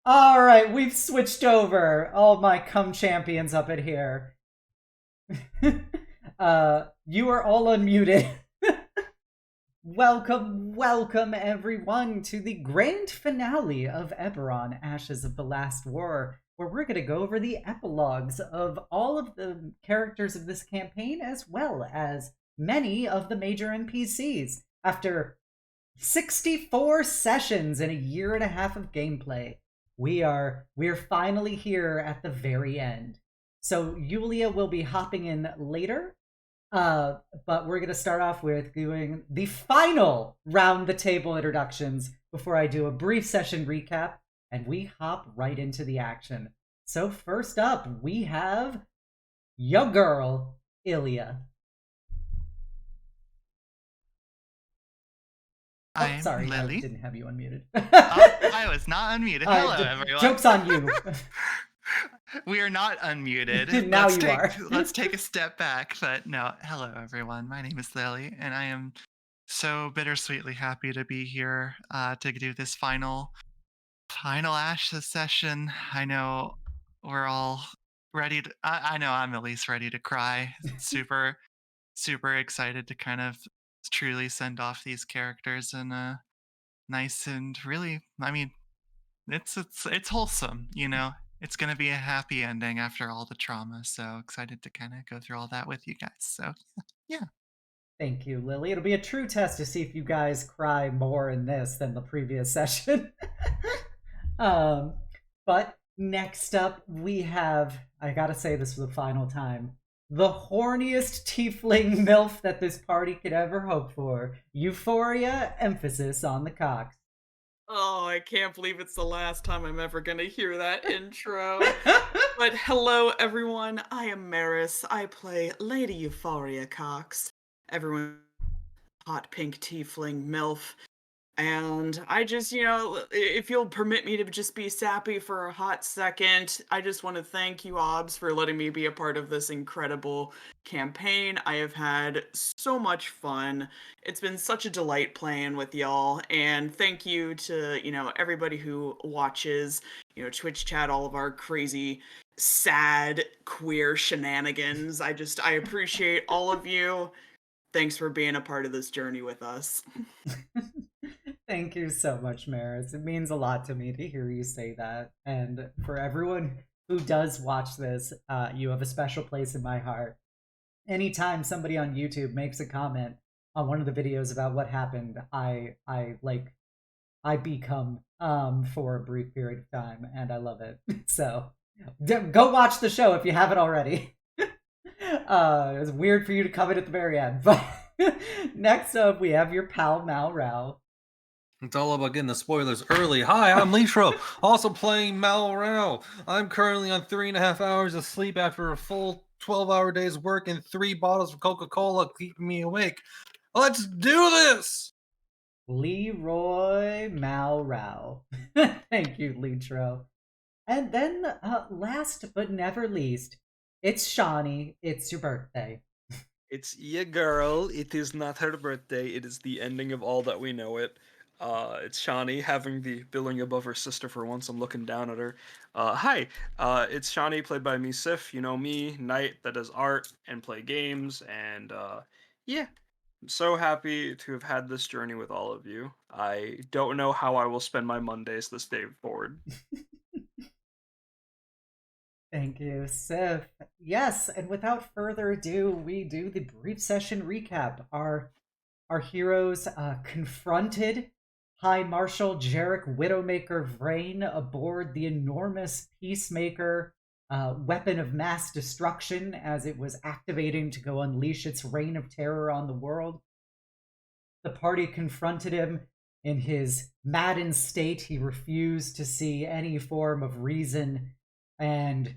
All right, we've switched over. All my cum champions up in here. You are all unmuted. Welcome everyone to the grand finale of Eberron, Ashes of the Last War, where we're going to go over the epilogues of all of the characters of this campaign, as well as many of the major NPCs. After 64 sessions and a year and a half of gameplay, we're finally here at the very end. So Yulia will be hopping in later, but we're going to start off with doing the final round the table introductions before I do a brief session recap and we hop right into the action. So first up, we have your girl, Ilya. Oh, sorry, I Lily. didn't have you unmuted. I was not unmuted. Hello, everyone. Joke's on you. We are not unmuted. Now you are. Let's take a step back. But no, hello, everyone. My name is Lily, and I am so bittersweetly happy to be here to do this final Ashes session. I know we're all ready to. I know I'm at least ready to cry. Super, super excited to kind of truly send off these characters in a nice and really, I mean, it's wholesome, you know. It's gonna be a happy ending after all the trauma. So excited to kind of go through all that with you guys. So yeah. Thank you, Lily. It'll be a true test to see if you guys cry more in this than the previous session. um, but next up, we have, I gotta say this for the final time, the horniest tiefling MILF that this party could ever hope for. Euphoria, emphasis on the cocks. Oh, I can't believe it's the last time I'm ever gonna hear that intro. But hello, everyone. I am Meris. I play Lady Euphoria Cox. Everyone, hot pink tiefling MILF. And I just, if you'll permit me to just be sappy for a hot second, I just want to thank you, Obs, for letting me be a part of this incredible campaign. I have had so much fun. It's been such a delight playing with y'all. And thank you to, everybody who watches, Twitch chat, all of our crazy, sad, queer shenanigans. I appreciate all of you. Thanks for being a part of this journey with us. Thank you so much, Maris. It means a lot to me to hear you say that. And for everyone who does watch this, you have a special place in my heart. Anytime somebody on YouTube makes a comment on one of the videos about what happened, I become for a brief period of time, and I love it. So go watch the show if you haven't already. It's weird for you to come in at the very end, but next up we have your pal Malral. It's all about getting the spoilers early. Hi, I'm Litro, also playing Malral. I'm currently on 3.5 hours of sleep after a full 12-hour day's work and 3 bottles of Coca-Cola keeping me awake. Let's do this! Leroy Malral. Thank you, Litro. And then, last but never least, it's Shawnee. It's your birthday. It's your girl. It is not her birthday. It is the ending of all that we know it. It's Shawnee having the billing above her sister for once. I'm looking down at her. Hi, it's Shawnee, played by me, Sif. You know me, knight that does art and play games, and yeah. I'm so happy to have had this journey with all of you. I don't know how I will spend my Mondays this day forward. Thank you, Sif. Yes, and without further ado, we do the brief session recap. Our heroes confronted High Marshal Jarek Widowmaker Vrain aboard the enormous Peacemaker weapon of mass destruction as it was activating to go unleash its reign of terror on the world. The party confronted him in his maddened state. He refused to see any form of reason, and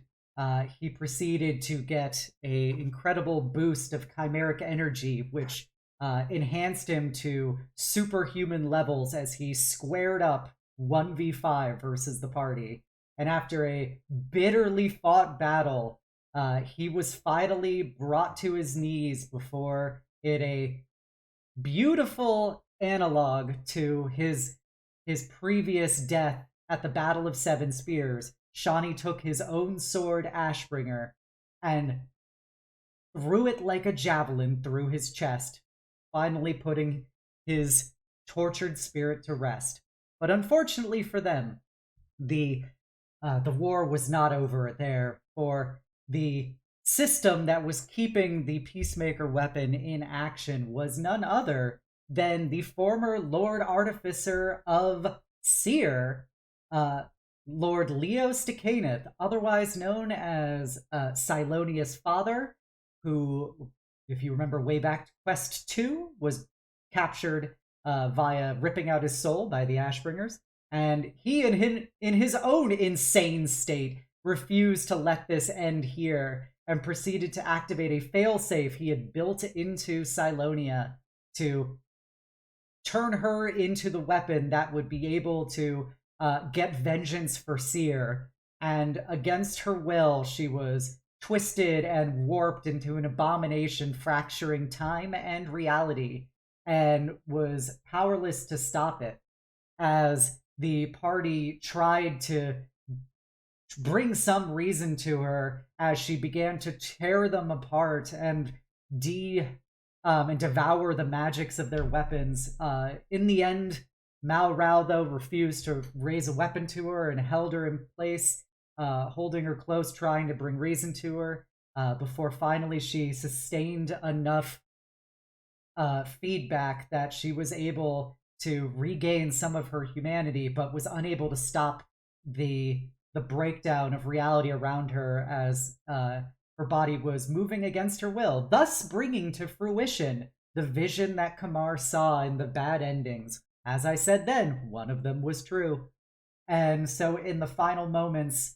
he proceeded to get a incredible boost of chimeric energy, which enhanced him to superhuman levels as he squared up 1v5 versus the party. And after a bitterly fought battle, he was finally brought to his knees before it a beautiful analog to his previous death at the Battle of Seven Spears, Shawnee took his own sword, Ashbringer, and threw it like a javelin through his chest, finally putting his tortured spirit to rest. But unfortunately for them, the war was not over there, for the system that was keeping the Peacemaker weapon in action was none other than the former Lord Artificer of Seer, Lord Leo Stikanath, otherwise known as Silonia's father, who, if you remember way back to Quest 2, was captured via ripping out his soul by the Ashbringers. And he, in his own insane state, refused to let this end here and proceeded to activate a failsafe he had built into Silonia to turn her into the weapon that would be able to get vengeance for Seer. And against her will, she was twisted and warped into an abomination fracturing time and reality, and was powerless to stop it. As the party tried to bring some reason to her, as she began to tear them apart and devour the magics of their weapons. In the end, Malral, though, refused to raise a weapon to her and held her in place, holding her close, trying to bring reason to her, before finally she sustained enough feedback that she was able to regain some of her humanity, but was unable to stop the breakdown of reality around her, as her body was moving against her will, thus bringing to fruition the vision that Kamar saw in the bad endings. As I said then, one of them was true. And so in the final moments,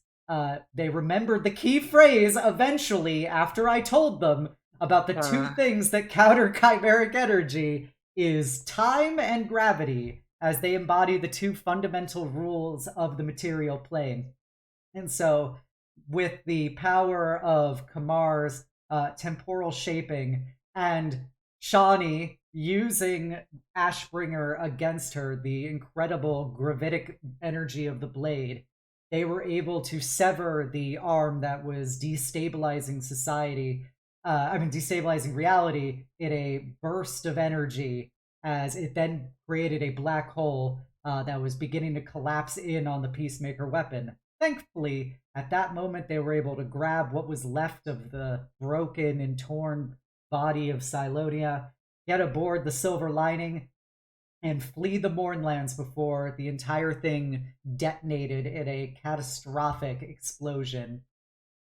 they remembered the key phrase eventually, after I told them about the two things that counter chimeric energy, is time and gravity, as they embody the two fundamental rules of the material plane. And so, with the power of Kamar's temporal shaping and Shawnee using Ashbringer against her, the incredible gravitic energy of the blade, they were able to sever the arm that was destabilizing society, destabilizing reality in a burst of energy, as it then created a black hole that was beginning to collapse in on the Peacemaker weapon. Thankfully, at that moment, they were able to grab what was left of the broken and torn body of Silonia, get aboard the Silver Lining, and flee the Mournlands before the entire thing detonated in a catastrophic explosion.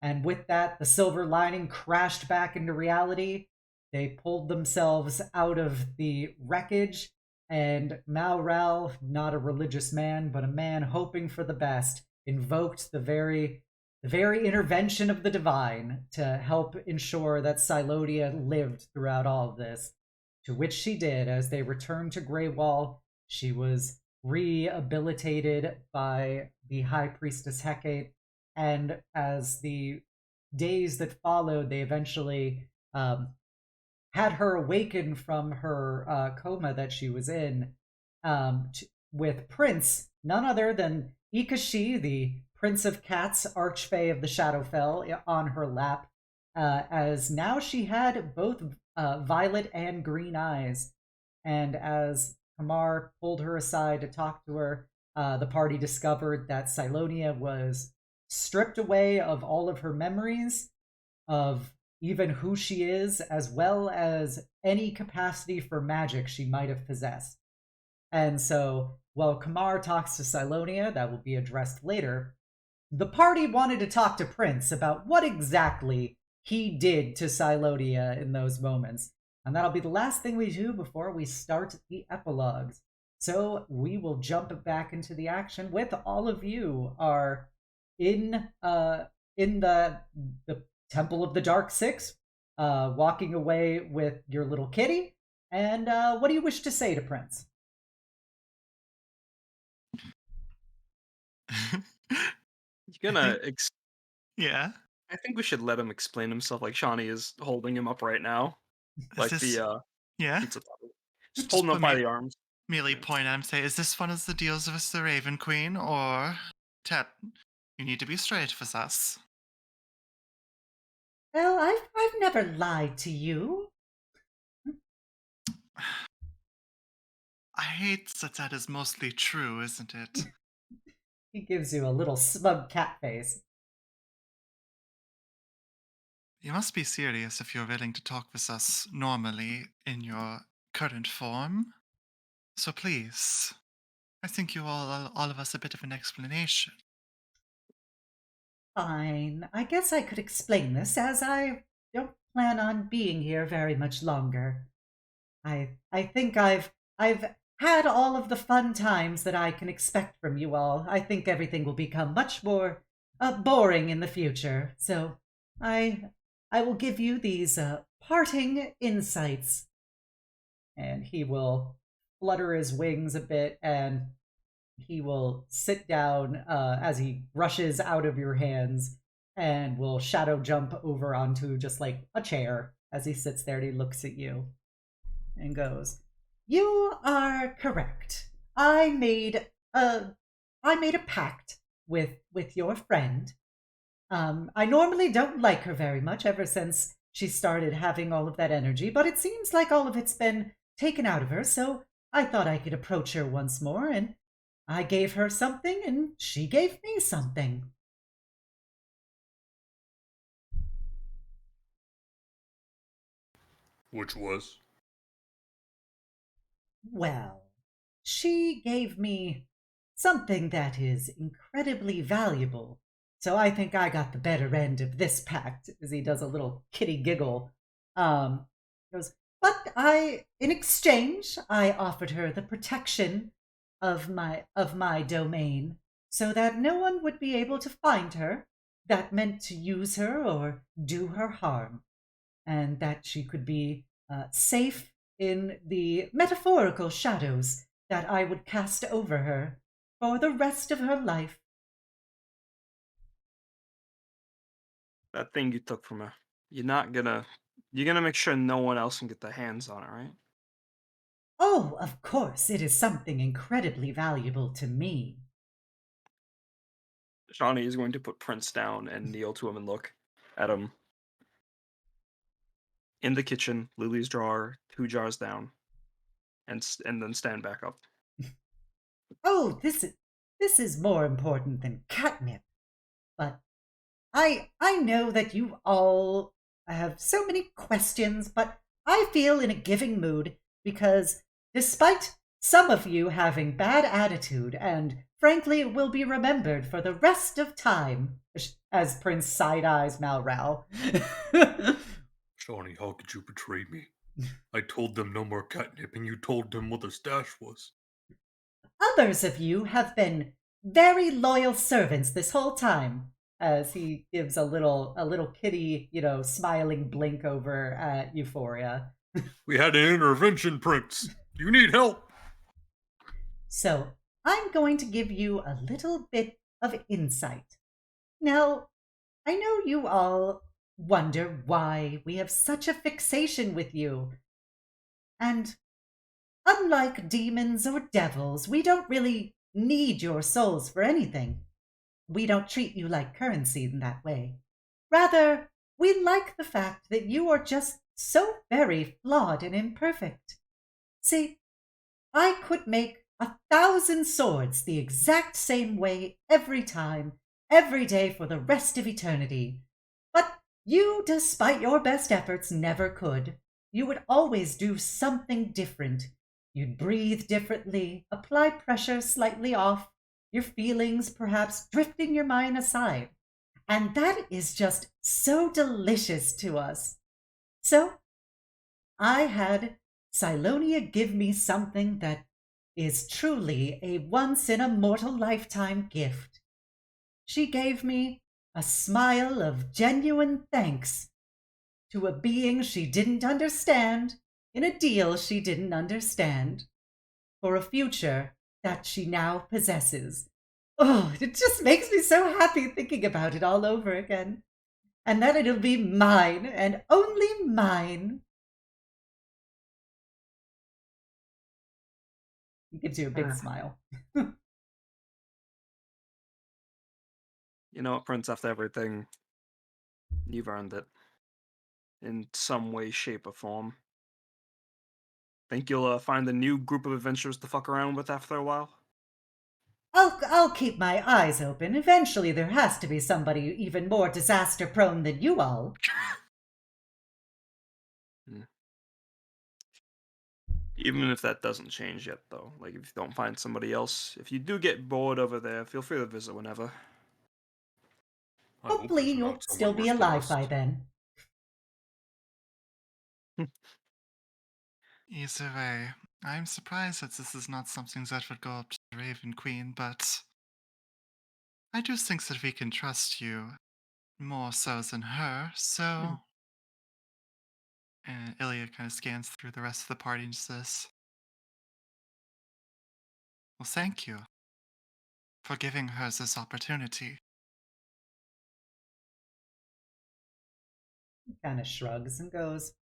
And with that, the Silver Lining crashed back into reality. They pulled themselves out of the wreckage, and Malral, not a religious man, but a man hoping for the best, invoked the very intervention of the divine to help ensure that Silonia lived throughout all of this. To which she did. As they returned to Greywall, she was rehabilitated by the High Priestess Hecate, and as the days that followed, they eventually had her awaken from her coma that she was in, with Prince, none other than Ikashi, the Prince of Cats, Archfey of the Shadowfell, on her lap, as now she had both violet and green eyes. And as Kamar pulled her aside to talk to her, the party discovered that Silonia was stripped away of all of her memories, of even who she is, as well as any capacity for magic she might have possessed. And so, while Kamar talks to Silonia, that will be addressed later, the party wanted to talk to Prince about what exactly he did to Silonia in those moments. And that'll be the last thing we do before we start the epilogues. So we will jump back into the action with all of you are in the Temple of the Dark Six, walking away with your little kitty. And what do you wish to say to Prince? You gonna Yeah. I think we should let him explain himself. Like Shawnee is holding him up right now, Is like this the yeah? pizza topping. Just Just holding put him by me the arms. merely point at him and say, is this one of the deals with the Raven Queen, or Tet, you need to be straight with us. Well, I've never lied to you. I hate that is mostly true, isn't it? He gives you a little smug cat face. You must be serious if you're willing to talk with us normally in your current form. So please, I think you all of us a bit of an explanation. Fine. I guess I could explain this, as I don't plan on being here very much longer. I think I've had all of the fun times that I can expect from you all. I think everything will become much more boring in the future. So I will give you these parting insights. And he will flutter his wings a bit, and he will sit down as he rushes out of your hands, and will shadow jump over onto just like a chair as he sits there and he looks at you and goes, "You are correct. I made a pact with your friend. I normally don't like her very much ever since she started having all of that energy, but it seems like all of it's been taken out of her, so I thought I could approach her once more, and I gave her something and she gave me something." Which was? Well, she gave me something that is incredibly valuable. So I think I got the better end of this pact, as he does a little kitty giggle. Goes, but in exchange, I offered her the protection of my domain, so that no one would be able to find her that meant to use her or do her harm, and that she could be safe in the metaphorical shadows that I would cast over her for the rest of her life. That thing you took from her. You're gonna make sure no one else can get their hands on it, right? Oh, of course, it is something incredibly valuable to me. Shawnee is going to put Prince down and kneel to him and look at him. In the kitchen, Lily's drawer, 2 jars down, and then stand back up. Oh, this is more important than catnip. But I know that you all have so many questions, but I feel in a giving mood because despite some of you having bad attitude, and frankly will be remembered for the rest of time, as Prince side-eyes Malral. Shawnee, how could you betray me? I told them no more catnip, and you told them what the stash was. Others of you have been very loyal servants this whole time, as he gives a little kitty, smiling blink over at Euphoria. We had an intervention, Prince. Do you need help? So I'm going to give you a little bit of insight. Now, I know you all wonder why we have such a fixation with you. And unlike demons or devils, we don't really need your souls for anything. We don't treat you like currency in that way. Rather, we like the fact that you are just so very flawed and imperfect. See, I could make 1,000 swords the exact same way every time, every day for the rest of eternity. But you, despite your best efforts, never could. You would always do something different. You'd breathe differently, apply pressure slightly off, your feelings perhaps drifting your mind aside. And that is just so delicious to us. So, I had Silonia give me something that is truly a once-in-a-mortal-lifetime gift. She gave me a smile of genuine thanks to a being she didn't understand in a deal she didn't understand for a future that she now possesses. Oh, it just makes me so happy thinking about it all over again. And that it'll be mine and only mine. He gives you a big smile. You know what, Prince, after everything, you've earned it. In some way, shape, or form. Think you'll find a new group of adventurers to fuck around with after a while? I'll keep my eyes open. Eventually there has to be somebody even more disaster-prone than you all. Even if that doesn't change yet, though. Like, if you don't find somebody else, if you do get bored over there, feel free to visit whenever. Hopefully you'll still be alive by then. Either way, I'm surprised that this is not something that would go up to the Raven Queen, but I do think that we can trust you more so than her, so... And Ilya kind of scans through the rest of the party and says, well, thank you for giving her this opportunity. He kind of shrugs and goes,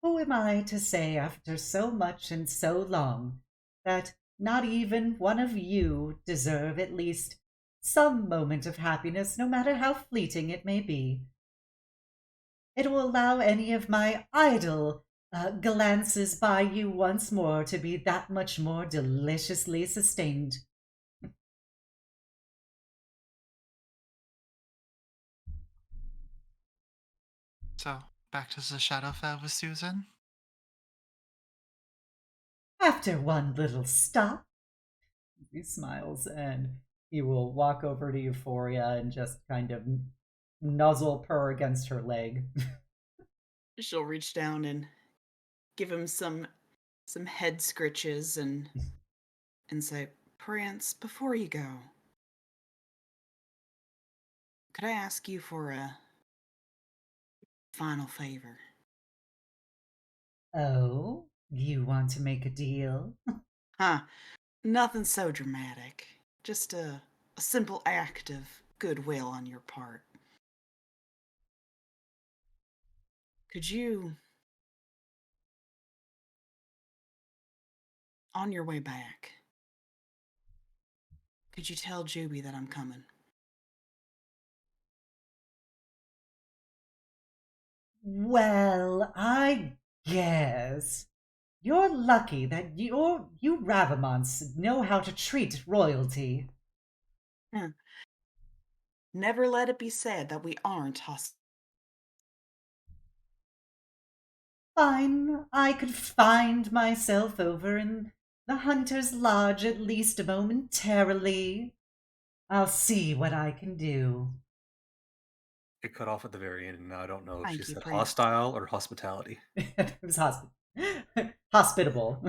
who am I to say after so much and so long that not even one of you deserve at least some moment of happiness, no matter how fleeting it may be? It will allow any of my idle glances by you once more to be that much more deliciously sustained. So, back to the Shadowfell with Susan? After one little stop, he smiles and he will walk over to Euphoria and just kind of nuzzle purr against her leg. She'll reach down and give him some head scritches and say, Prince, before you go, could I ask you for a final favor? Oh, you want to make a deal? Huh. Nothing so dramatic. Just a simple act of goodwill on your part. Could you, on your way back, could you tell Juby that I'm coming? Well, I guess. You're lucky that you Ravamons know how to treat royalty. Never let it be said that we aren't hostile. Fine, I could find myself over in the Hunter's Lodge at least momentarily. I'll see what I can do. It cut off at the very end, and now I don't know if Thank she you, said Prince. hostile or hospitality. It was hospitable.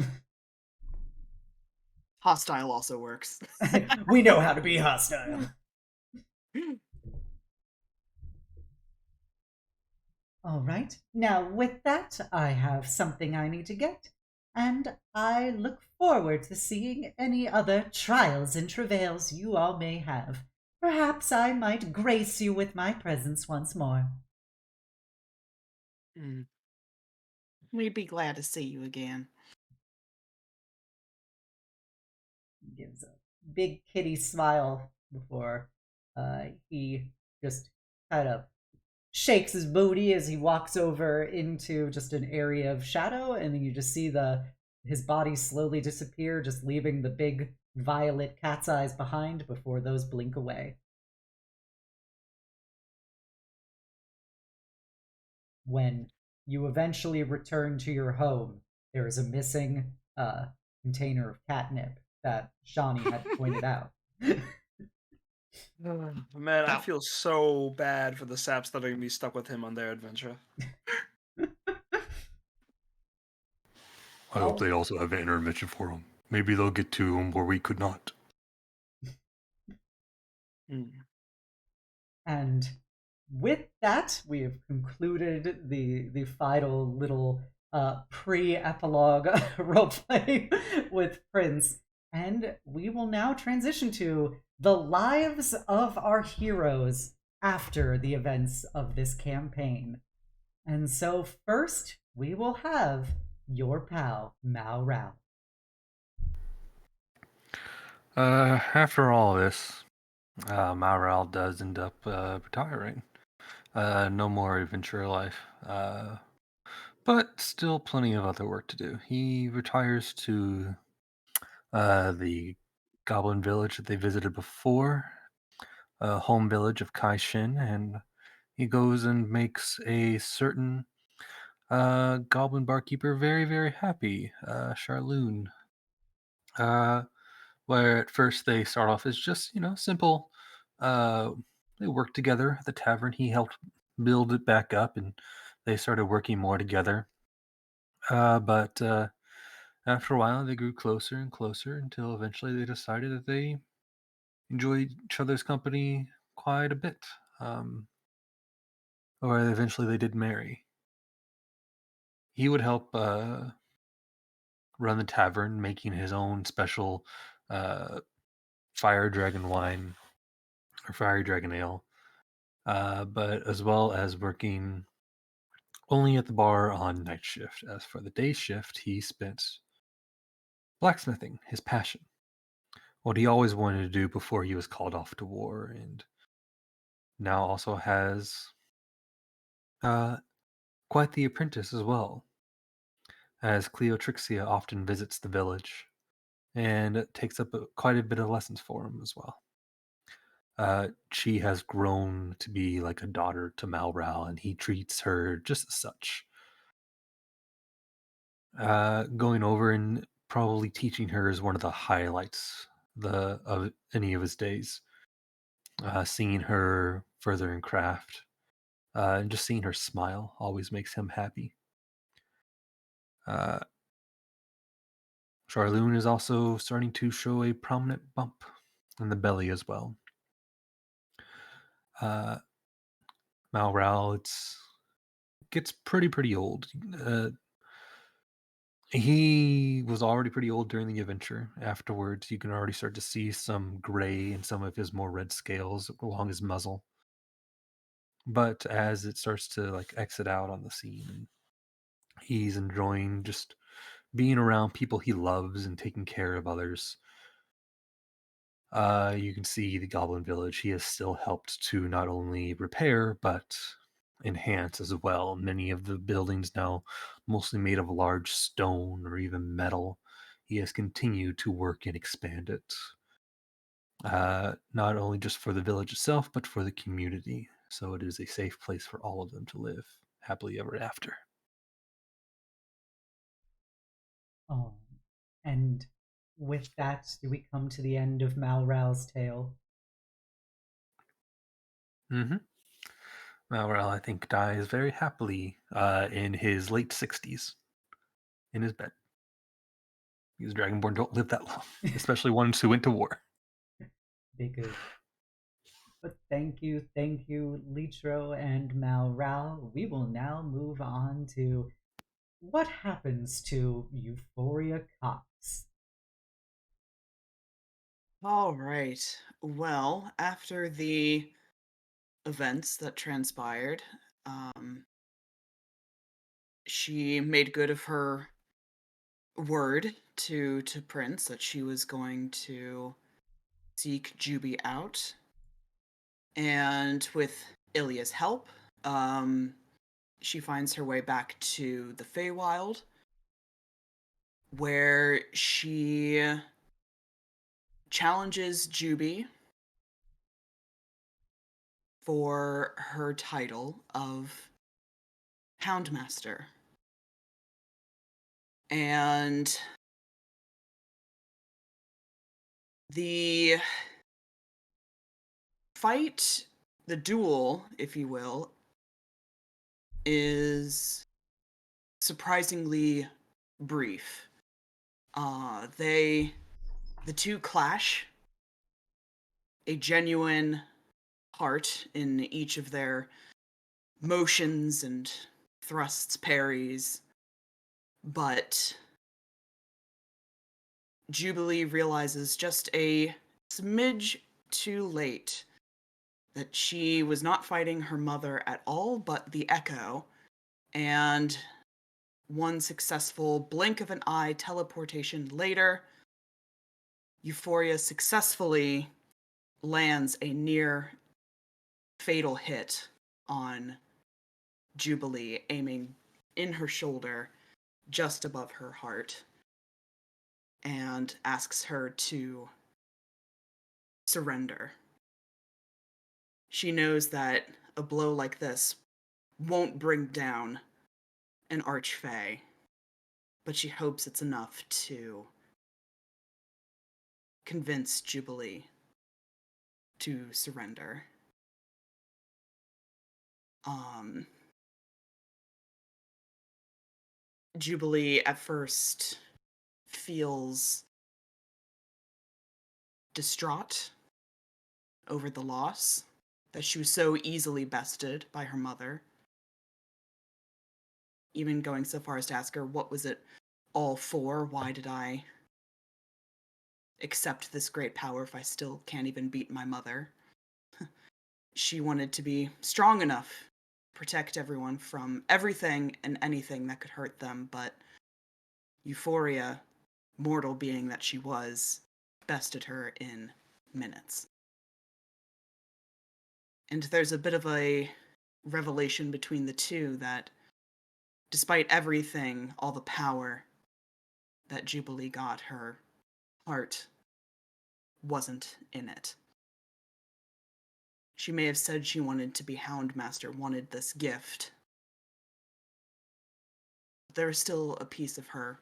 Hostile also works. We know how to be hostile. All right. Now, with that, I have something I need to get, and I look forward to seeing any other trials and travails you all may have. Perhaps I might grace you with my presence once more. We'd be glad to see you again. He gives a big kitty smile before he just kind of shakes his booty as he walks over into just an area of shadow, and then you just see his body slowly disappear, just leaving the big violet cat's eyes behind before those blink away. When you eventually return to your home, there is a missing container of catnip that Shawnee had pointed out. Man, I feel so bad for the saps that are going to be stuck with him on their adventure. I hope they also have an intervention for him. Maybe they'll get to him where we could not. And with that, we have concluded the final little pre-epilogue roleplay with Prince. And we will now transition to the lives of our heroes after the events of this campaign. And so first, we will have your pal, Malral. After all this, Malral does end up retiring. No more adventure life. But still plenty of other work to do. He retires to the Goblin Village that they visited before, home village of Kai Shin, and he goes and makes a certain goblin barkeeper very, very happy, Charloon. Uh, where at first they start off as just, simple. Uh, they work together at the tavern. He helped build it back up, and they started working more together. But after a while, they grew closer and closer until eventually they decided that they enjoyed each other's company quite a bit. Um, or eventually they did marry. He would help run the tavern, making his own special uh, fire dragon wine or fire dragon ale, but as well as working only at the bar on night shift. As for the day shift, he spent blacksmithing, his passion, what he always wanted to do before he was called off to war, and now also has uh, quite the apprentice as well, as Cleotrixia often visits the village and it takes up quite a bit of lessons for him as well. She has grown to be like a daughter to Malral, and he treats her just as such. Going over and probably teaching her is one of the highlights of any of his days. Seeing her further in craft, and just seeing her smile always makes him happy. Uh, Charloon is also starting to show a prominent bump in the belly as well. Uh, Malral, gets pretty old. He was already pretty old during the adventure. Afterwards, you can already start to see some gray in some of his more red scales along his muzzle. But as it starts to like exit out on the scene, he's enjoying just being around people he loves and taking care of others. You can see the Goblin Village. He has still helped to not only repair but enhance as well. Many of the buildings now mostly made of large stone or even metal. He has continued to work and expand it, not only just for the village itself, but for the community. So it is a safe place for all of them to live happily ever after. Oh, and with that, do we come to the end of Malral's tale? Mm-hmm. Malral, I think, dies very happily in his late 60s in his bed. Because Dragonborn don't live that long, especially ones who went to war. They could. But thank you, Litro and Malral. We will now move on to what happens to Euphoria Cox. All right. Well, after the events that transpired, she made good of her word to Prince that she was going to seek Juby out, and with Ilya's help, she finds her way back to the Feywild, where she challenges Juby for her title of Houndmaster. And the fight, the duel, if you will, is surprisingly brief. The two clash, a genuine heart in each of their motions and thrusts, parries, but Jubilee realizes just a smidge too late that she was not fighting her mother at all, but the Echo, and one successful blink of an eye teleportation later, Euphoria successfully lands a near fatal hit on Jubilee, aiming in her shoulder just above her heart, and asks her to surrender. She knows that a blow like this won't bring down an archfey, but she hopes it's enough to convince Jubilee to surrender. Jubilee at first feels distraught over the loss, that she was so easily bested by her mother, even going so far as to ask her, what was it all for? Why did I accept this great power if I still can't even beat my mother? She wanted to be strong enough to protect everyone from everything and anything that could hurt them, but Euphoria, mortal being that she was, bested her in minutes. And there's a bit of a revelation between the two that despite everything, all the power that Jubilee got, her heart wasn't in it. She may have said she wanted to be Houndmaster, wanted this gift. There was still a piece of her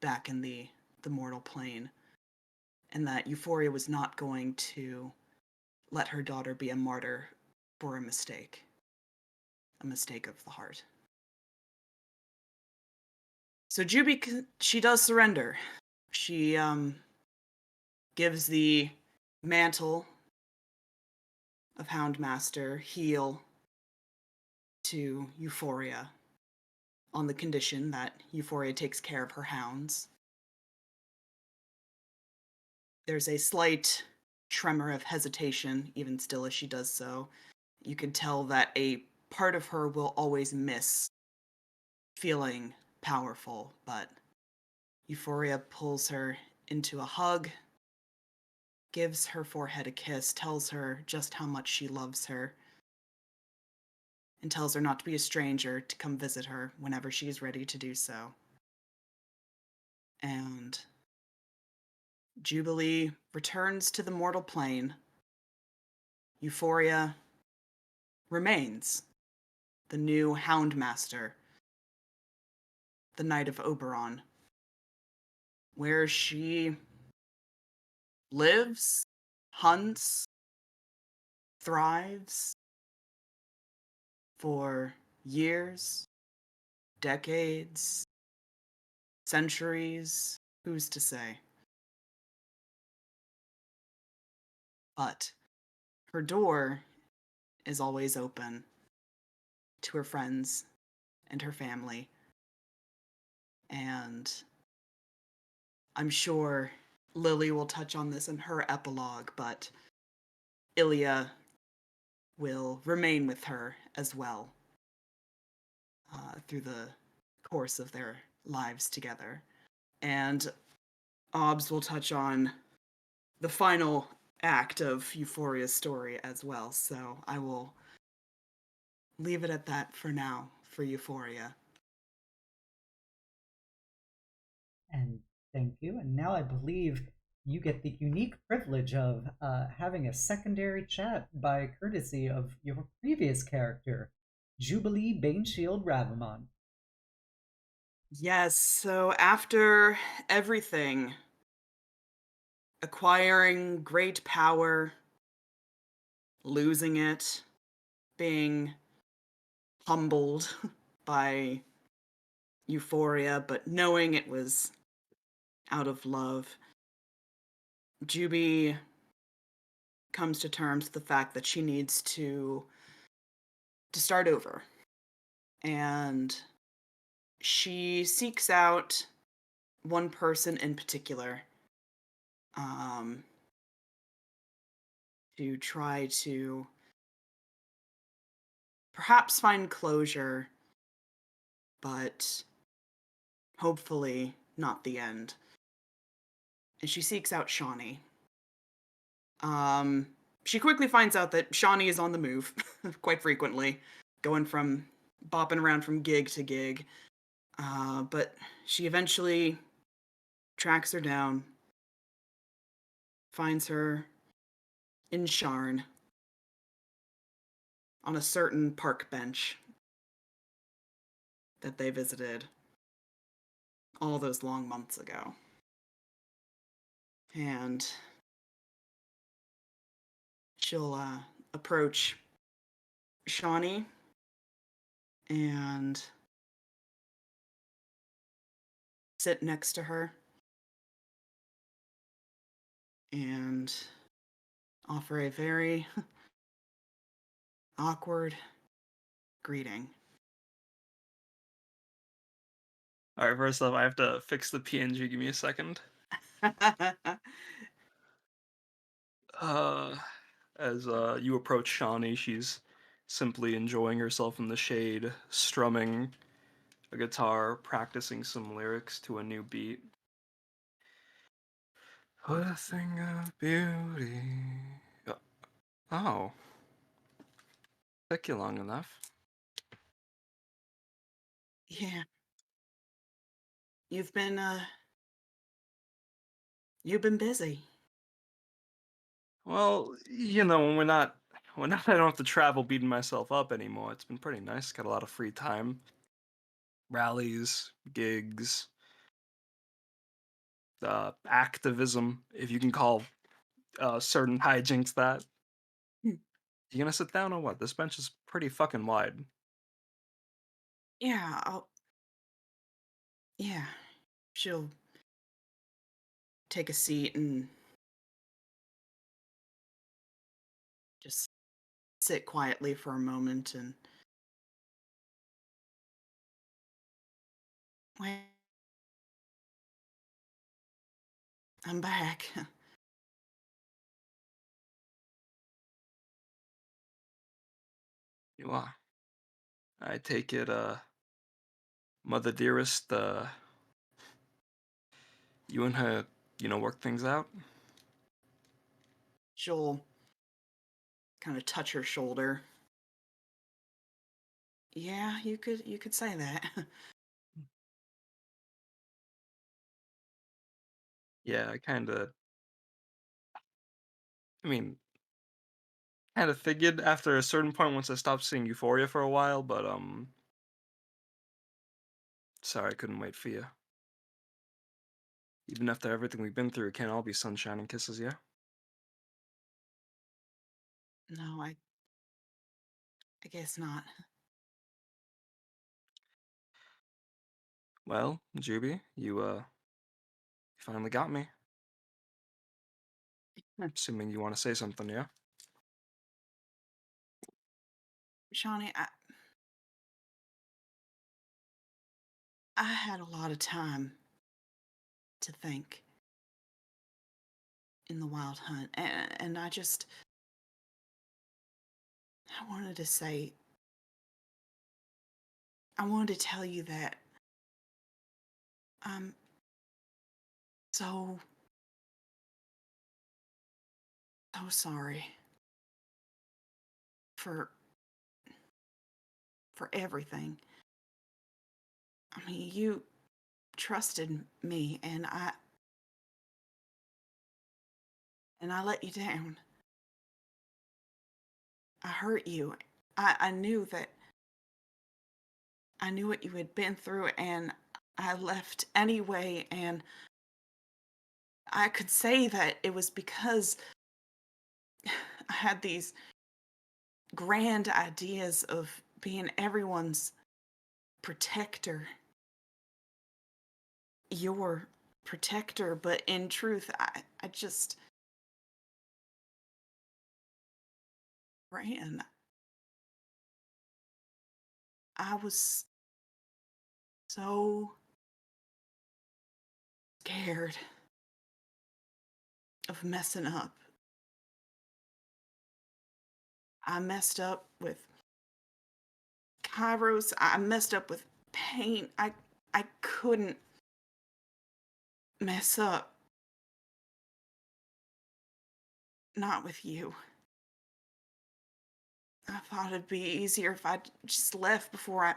back in the mortal plane, and that Euphoria was not going to let her daughter be a martyr for a mistake of the heart. So Juby, she does surrender. She gives the mantle of Houndmaster, heal, to Euphoria on the condition that Euphoria takes care of her hounds. There's a slight tremor of hesitation, even still as she does so. You can tell that a part of her will always miss feeling powerful, but Euphoria pulls her into a hug, gives her forehead a kiss, tells her just how much she loves her, and tells her not to be a stranger, to come visit her whenever she is ready to do so. And Jubilee returns to the mortal plane. Euphoria remains the new Houndmaster, the Knight of Oberon, where she lives, hunts, thrives for years, decades, centuries, who's to say? But her door is always open to her friends and her family. And I'm sure Lily will touch on this in her epilogue, but Ilya will remain with her as well through the course of their lives together. And Obbs will touch on the final act of Euphoria's story as well, so I will leave it at that for now for Euphoria. And thank you. And now I believe you get the unique privilege of having a secondary chat by courtesy of your previous character, Jubilee Baneshield Ravamon. Yes, so after everything, acquiring great power, losing it, being humbled by Euphoria, but knowing it was out of love, Juby comes to terms with the fact that she needs to start over. And she seeks out one person in particular to try to perhaps find closure but hopefully not the end. And she seeks out Shawnee. She quickly finds out that Shawnee is on the move quite frequently, going from bopping around from gig to gig. But she eventually tracks her down, finds her in Sharn on a certain park bench that they visited all those long months ago. And she'll approach Shawnee and sit next to her and offer a very awkward greeting. All right, first off, I have to fix the PNG. Give me a second. As you approach Shawnee, she's simply enjoying herself in the shade, strumming a guitar, practicing some lyrics to a new beat. What a thing of beauty. Oh. Took you long enough. Yeah. You've been busy. Well, when when I don't have to travel beating myself up anymore, it's been pretty nice. Got a lot of free time. Rallies, gigs, activism, if you can call certain hijinks that. Hmm. You gonna sit down or what? This bench is pretty fucking wide. Yeah, yeah. She'll take a seat and just sit quietly for a moment and wait. I'm back. You are. I take it, Mother Dearest, you and her, work things out? She'll kind of touch her shoulder. Yeah, you could say that. Yeah, I mean, kind of figured after a certain point once I stopped seeing Euphoria for a while, but, sorry I couldn't wait for you. Even after everything we've been through, it can't all be sunshine and kisses, yeah? No, I guess not. Well, Juby, you finally got me. Assuming you want to say something, yeah? Shawnee, I had a lot of time to think in the wild hunt, and I wanted to say, I wanted to tell you that I'm so, so sorry for everything. I mean, you trusted me, and I let you down. I hurt you. I knew that I knew what you had been through, and I left anyway, and I could say that it was because I had these grand ideas of being everyone's protector, your protector, but in truth, I just ran. I was so scared of messing up. I messed up with Kairos. I messed up with pain. I couldn't mess up. Not with you. I thought it'd be easier if I just left before I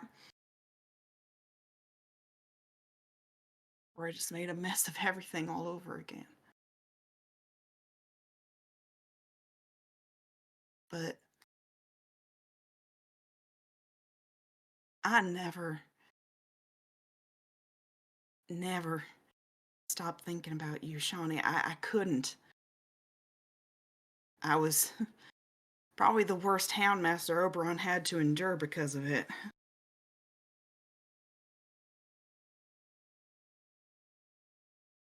just made a mess of everything all over again. But I never stopped thinking about you, Shawnee. I couldn't. I was probably the worst Houndmaster Oberon had to endure because of it.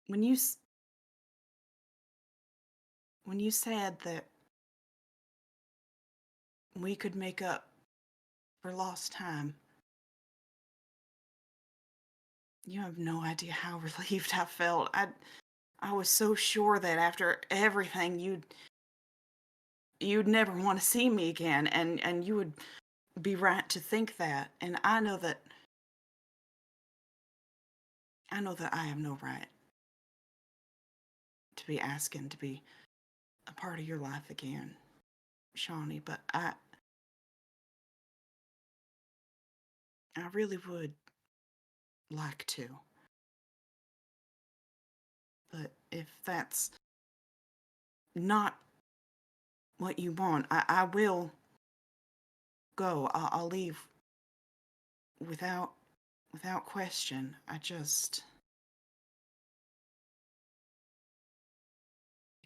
When you said that we could make up for lost time, you have no idea how relieved I felt. I was so sure that after everything you'd never want to see me again, and you would be right to think that. And I know that I have no right to be asking to be a part of your life again, Shawnee, but I really would like to. But if that's not what you want, I will go. I'll leave without question. I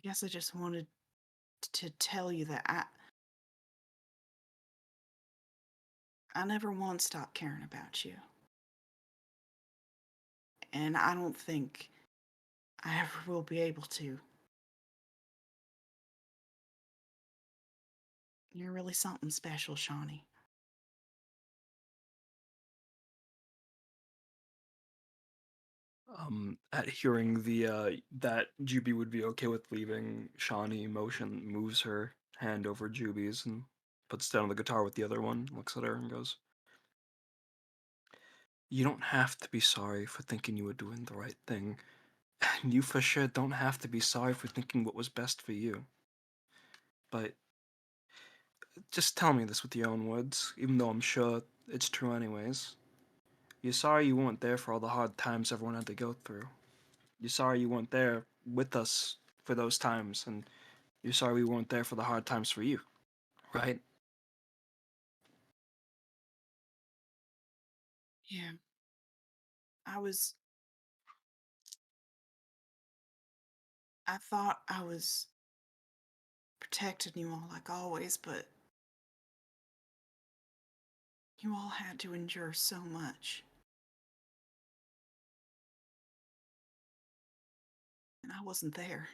guess I just wanted to tell you that I never once stopped caring about you. And I don't think I ever will be able to. You're really something special, Shawnee. At hearing that Juby would be okay with leaving, Shawnee moves her hand over Juby's and puts down the guitar with the other one, looks at her and goes, "You don't have to be sorry for thinking you were doing the right thing, and you for sure don't have to be sorry for thinking what was best for you. But just tell me this with your own words, even though I'm sure it's true anyways. You're sorry you weren't there for all the hard times everyone had to go through. You're sorry you weren't there with us for those times, and you're sorry we weren't there for the hard times for you, right?" Yeah. I thought I was protecting you all like always, but you all had to endure so much. And I wasn't there.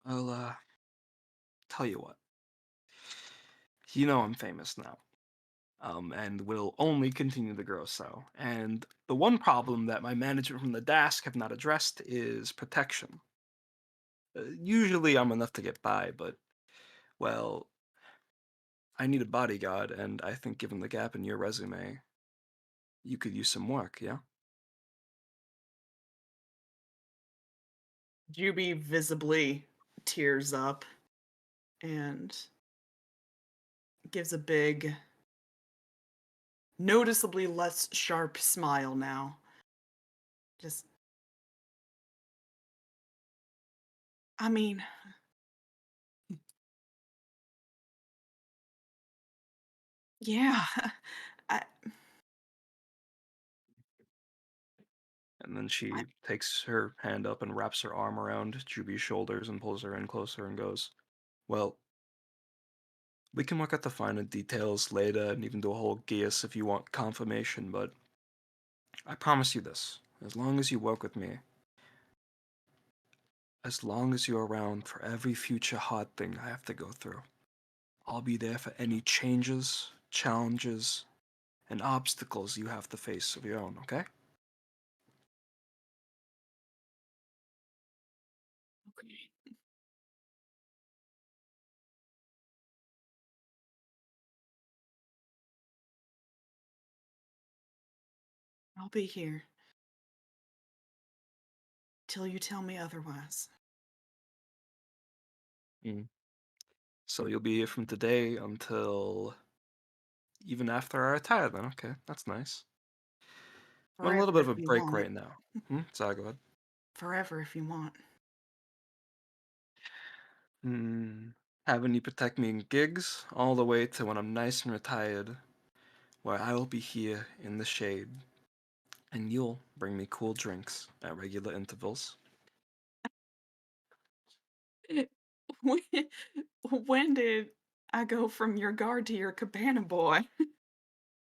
I'll, tell you what. You know I'm famous now. And will only continue to grow so. And the one problem that my management from the desk have not addressed is protection. Usually I'm enough to get by, but, well, I need a bodyguard, and I think given the gap in your resume, you could use some work, yeah? Juby visibly tears up and gives a big, noticeably less sharp smile now. Just, I mean, yeah. I, And then I, she takes her hand up and wraps her arm around Juby's shoulders and pulls her in closer and goes, "Well, we can work out the finer details later and even do a whole geas if you want confirmation, but I promise you this. As long as you work with me, as long as you're around for every future hard thing I have to go through, I'll be there for any changes, challenges, and obstacles you have to face of your own, okay?" okay. I'll be here till you tell me otherwise. Mm. So you'll be here from today until even after I retire then. Okay, that's nice. I'm on a little bit Forever of if a you break want. right now. Sorry, go ahead. Forever if you want. Hmm. Having you protect me in gigs all the way to when I'm nice and retired, where I will be here in the shade, and you'll bring me cool drinks at regular intervals. when, when did I go from your guard to your cabana boy?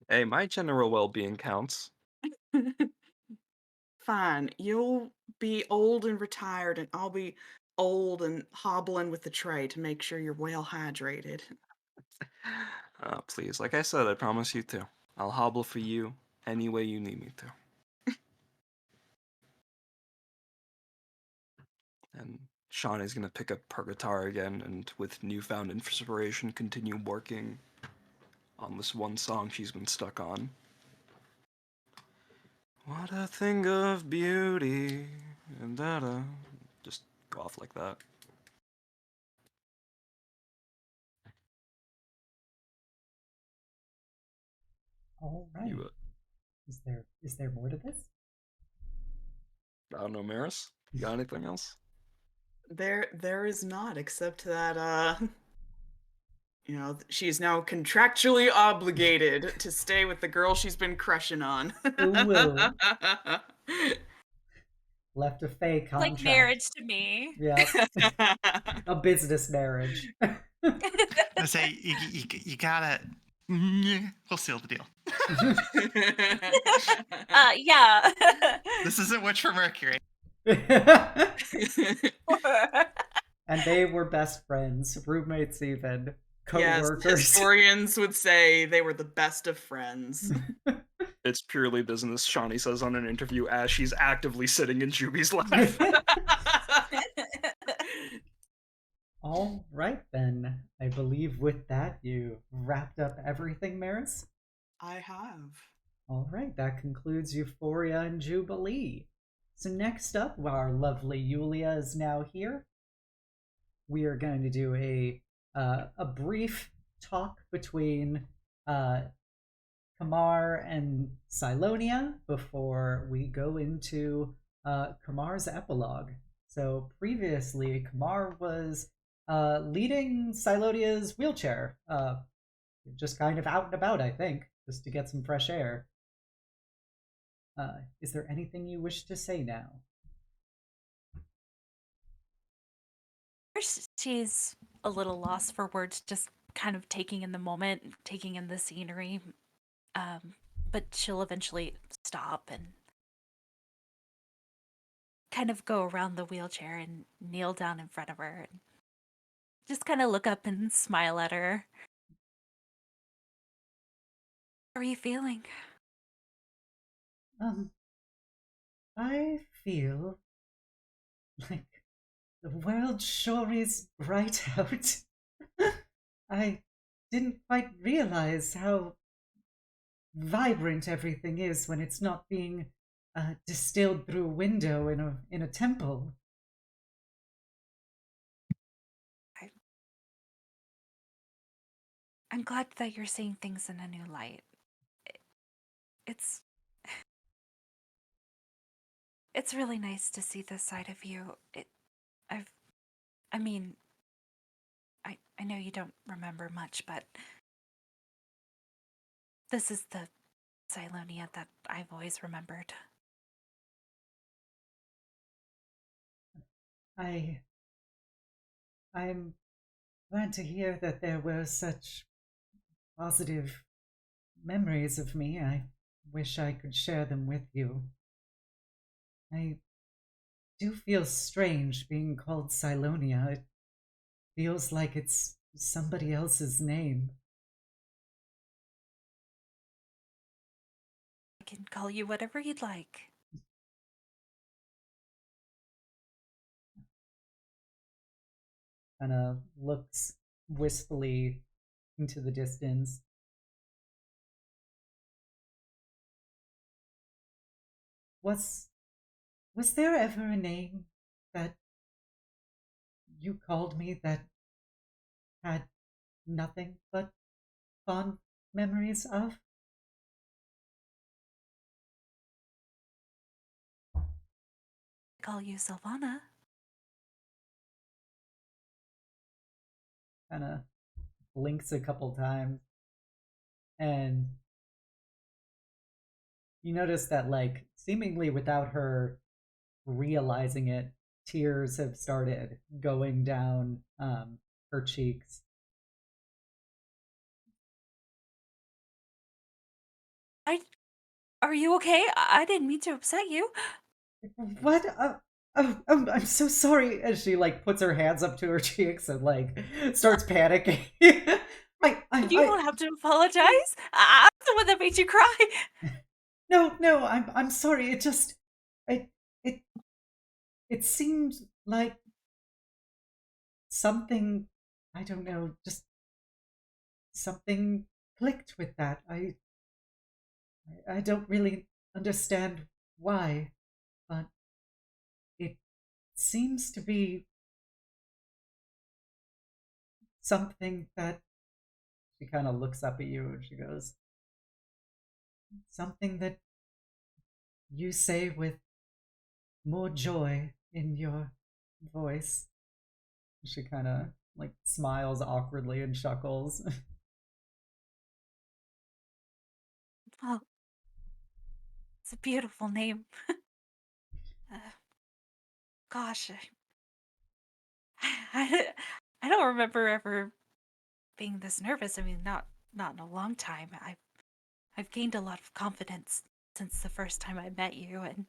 Hey, my general well-being counts. Fine, you'll be old and retired, and I'll be old and hobbling with the tray to make sure you're well hydrated. Please, like I said, I promise you to. I'll hobble for you any way you need me to. And Shawnee's gonna pick up her guitar again and, with newfound inspiration, continue working on this one song she's been stuck on. What a thing of beauty, and da-da. Just go off like that. All right. You, Is there more to this? I don't know, Meris? You got anything else? There is not, except that she is now contractually obligated to stay with the girl she's been crushing on. Ooh. Left a fake contract. Like marriage to me. Yeah. A business marriage. I say you gotta. We'll seal the deal. Yeah. This isn't Witch for Mercury. And they were best friends, roommates even, co-workers. Yes, historians would say they were the best of friends. It's purely business, Shawnee says on an interview as she's actively sitting in Juby's lap. All right, then. I believe with that, you wrapped up everything, Meris? I have. All right, that concludes Euphoria and Jubilee. So next up, our lovely Yulia is now here. We are going to do a brief talk between Kamar and Silonia before we go into Kamar's epilogue. So previously, Kamar was leading Silonia's wheelchair, just kind of out and about, I think, just to get some fresh air. Is there anything you wish to say now? First, she's a little lost for words, just kind of taking in the moment, taking in the scenery. But she'll eventually stop and kind of go around the wheelchair and kneel down in front of her and just kind of look up and smile at her. How are you feeling? I feel like the world sure is bright out. I didn't quite realize how vibrant everything is when it's not being distilled through a window in a temple. I'm glad that you're seeing things in a new light. It's really nice to see this side of you. I know you don't remember much, but this is the Silonia that I've always remembered. I'm glad to hear that there were such positive memories of me. I wish I could share them with you. I do feel strange being called Silonia. It feels like it's somebody else's name. I can call you whatever you'd like. Kind of looks wistfully into the distance. Was there ever a name that you called me that had nothing but fond memories of? Call you Sylvana. Kind of blinks a couple times, and you notice that, like, seemingly without her realizing it, tears have started going down her cheeks. Are you okay? I didn't mean to upset you. What? I'm so sorry. As she like puts her hands up to her cheeks and like starts panicking. You don't have to apologize. I'm the one that made you cry. No, I'm sorry. It it it seemed like something, I don't know, just something clicked with that. I don't really understand why, but it seems to be something that she kind of looks up at you and she goes, something that you say with more joy in your voice. She kind of like smiles awkwardly and chuckles. Well, it's a beautiful name. Gosh, I don't remember ever being this nervous. I mean, not in a long time. I've gained a lot of confidence since the first time I met you, and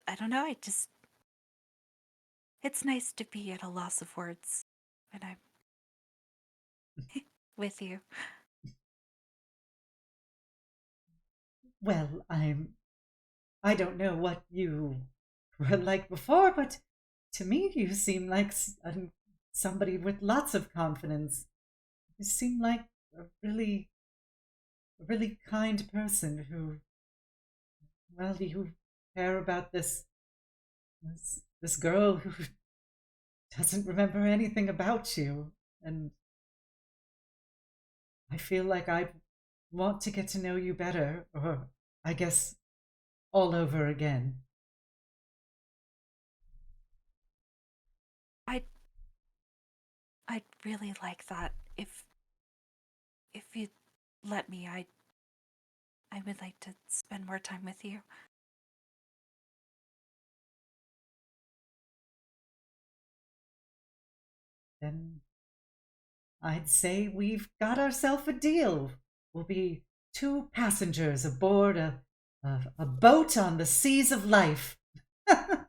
I don't know. It's nice to be at a loss of words when I'm with you. Well, I don't know what you were like before, but to me you seem like somebody with lots of confidence. You seem like a really kind person who, well, you care about this girl who doesn't remember anything about you, and I feel like I want to get to know you better, or I guess all over again. I'd I'd really like that if you'd let me. I would like to spend more time with you. Then I'd say we've got ourselves a deal. We'll be two passengers aboard a boat on the seas of life. I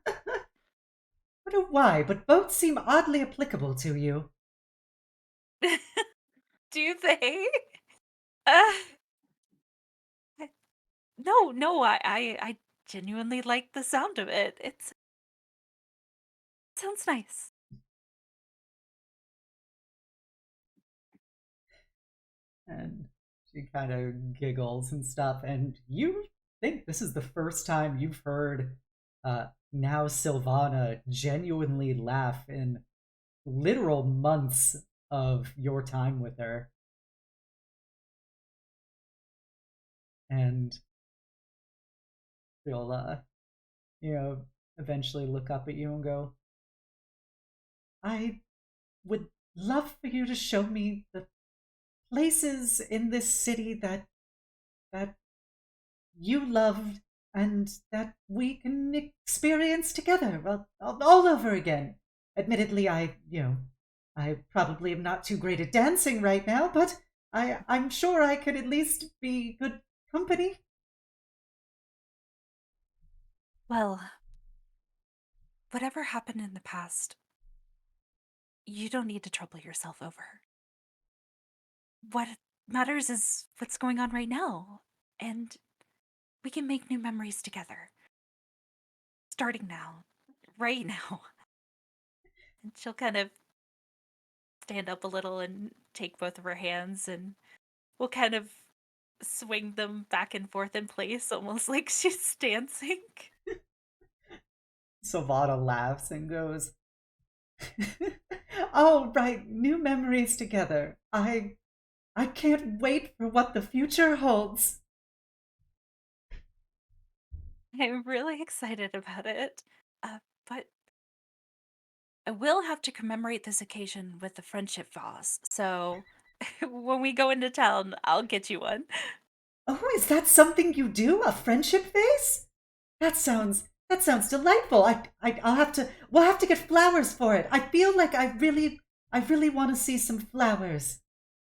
don't know why, but boats seem oddly applicable to you. Do you think? Uh, no. I genuinely like the sound of it. It sounds nice. And she kind of giggles and stuff. And you think this is the first time you've heard now Sylvana genuinely laugh in literal months of your time with her. And she'll, eventually look up at you and go, I would love for you to show me the places in this city that you loved and that we can experience together, well, all over again. Admittedly, I probably am not too great at dancing right now, but I'm sure I could at least be good company. Well, whatever happened in the past, you don't need to trouble yourself over. What matters is what's going on right now, and we can make new memories together. Starting now, right now. And she'll kind of stand up a little and take both of her hands, and we'll kind of swing them back and forth in place, almost like she's dancing. Savada laughs and goes, "All right, new memories together. I can't wait for what the future holds." I'm really excited about it. But I will have to commemorate this occasion with the friendship vase. So when we go into town, I'll get you one. Oh, is that something you do? A friendship face? That sounds delightful. I'll have to we'll have to get flowers for it. I feel like I really want to see some flowers.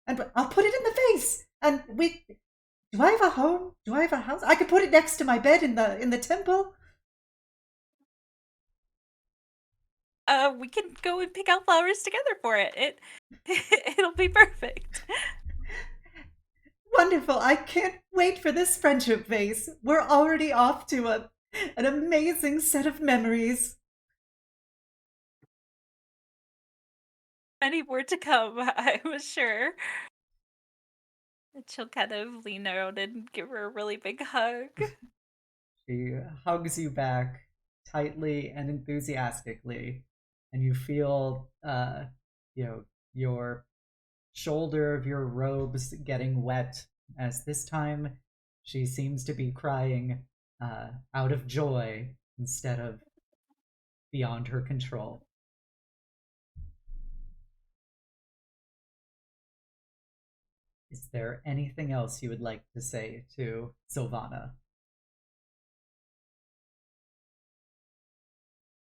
And I'll put it in the vase. And we do I have a home? Do I have a house? I could put it next to my bed in the temple. We can go and pick out flowers together for it. It'll be perfect. Wonderful. I can't wait for this friendship vase. We're already off to an amazing set of memories. Many more to come, I'm sure. And she'll kind of lean out and give her a really big hug. She hugs you back tightly and enthusiastically, and you feel, your shoulder of your robes getting wet. As this time, she seems to be crying out of joy instead of beyond her control. Is there anything else you would like to say to Sylvana?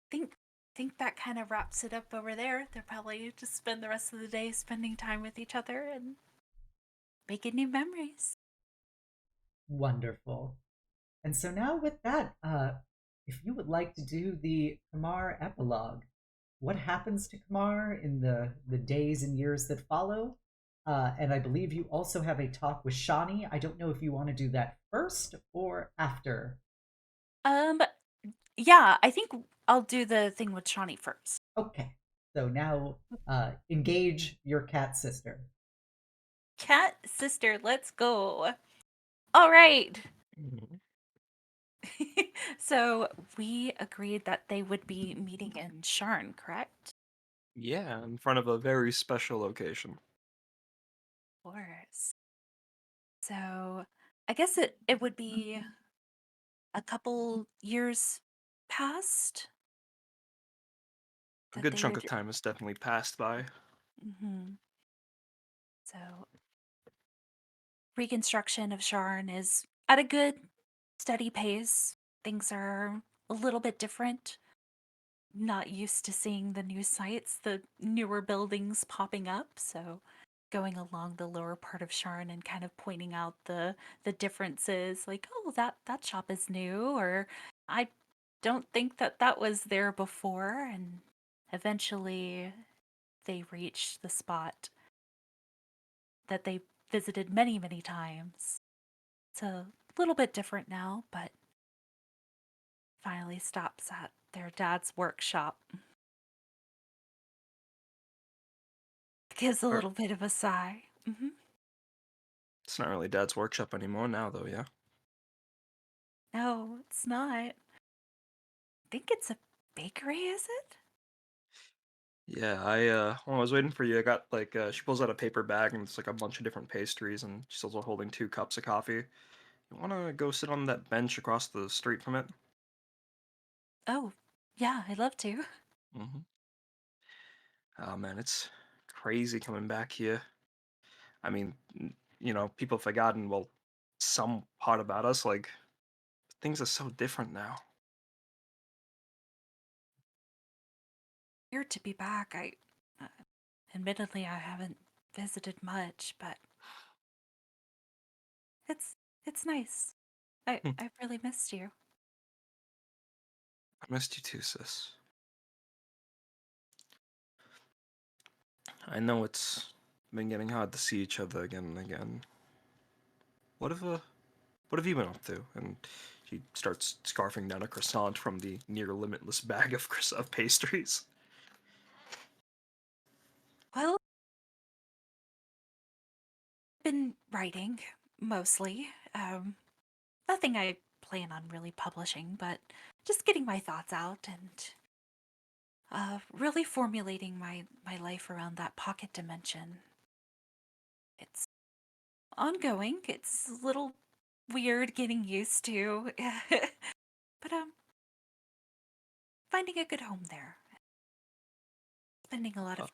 Think that kind of wraps it up over there. They'll probably just spend the rest of the day spending time with each other and making new memories. Wonderful. And so now with that, if you would like to do the Kamar epilogue, what happens to Kamar in the days and years that follow? And I believe you also have a talk with Shani. I don't know if you want to do that first or after. Yeah, I think I'll do the thing with Shawnee first. Okay. So now engage your cat sister. Cat sister, let's go. All right. So we agreed that they would be meeting in Sharn, correct? Yeah, in front of a very special location. Of course. So I guess it would be a couple years past A that good they chunk of would. time has definitely passed by. So reconstruction of Sharn is at a good, steady pace. Things are a little bit different. Not used to seeing the new sites, the newer buildings popping up, so going along the lower part of Sharn and kind of pointing out the differences, like, oh, that shop is new, or I don't think that was there before, and eventually they reach the spot that they visited many, many times. It's a little bit different now, but finally stops at their dad's workshop. Gives a Or- little bit of a sigh. It's not really Dad's workshop anymore now, though, yeah? No, it's not. I think it's a bakery, is it? Yeah, when I was waiting for you, I got, like, she pulls out a paper bag and it's, like, a bunch of different pastries, and she's also holding 2 cups of coffee. You wanna go sit on that bench across the street from it? Oh, yeah, I'd love to. Mm-hmm. Oh, man, it's crazy coming back here. I mean, people have forgotten, well, some part about us, like, things are so different now. Weird to be back. Uh, Admittedly, I haven't visited much, but it's it's nice. Hmm. I really missed you. I missed you too, sis. I know it's been getting hard to see each other again and again. What have you been up to? And she starts scarfing down a croissant from the near limitless bag of pastries. Well, I've been writing. mostly. Nothing I plan on really publishing, but just getting my thoughts out and really formulating my life around that pocket dimension. It's ongoing. It's a little weird getting used to, but finding a good home there. Spending a lot Uh, of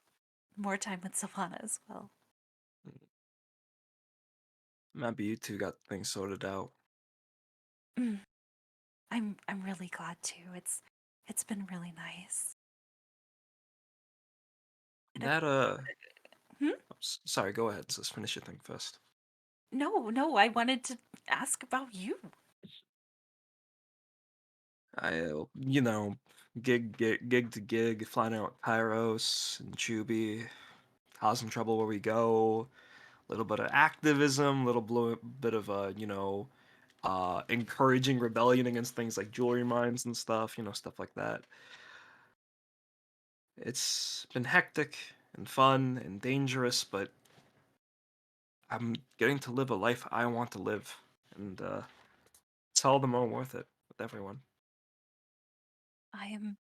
more time with Savannah as well. Maybe you two got things sorted out. Mm, I'm really glad too. It's been really nice. And That hmm? sorry, go ahead. Just finish your thing first. No, I wanted to ask about you. You know, gig to gig, flying out Kairos and Juby, causing trouble where we go. A little bit of activism, bit of encouraging rebellion against things like jewelry mines and stuff. Stuff like that. It's been hectic and fun and dangerous, but I'm getting to live a life I want to live, and it's all the more worth it with everyone. I am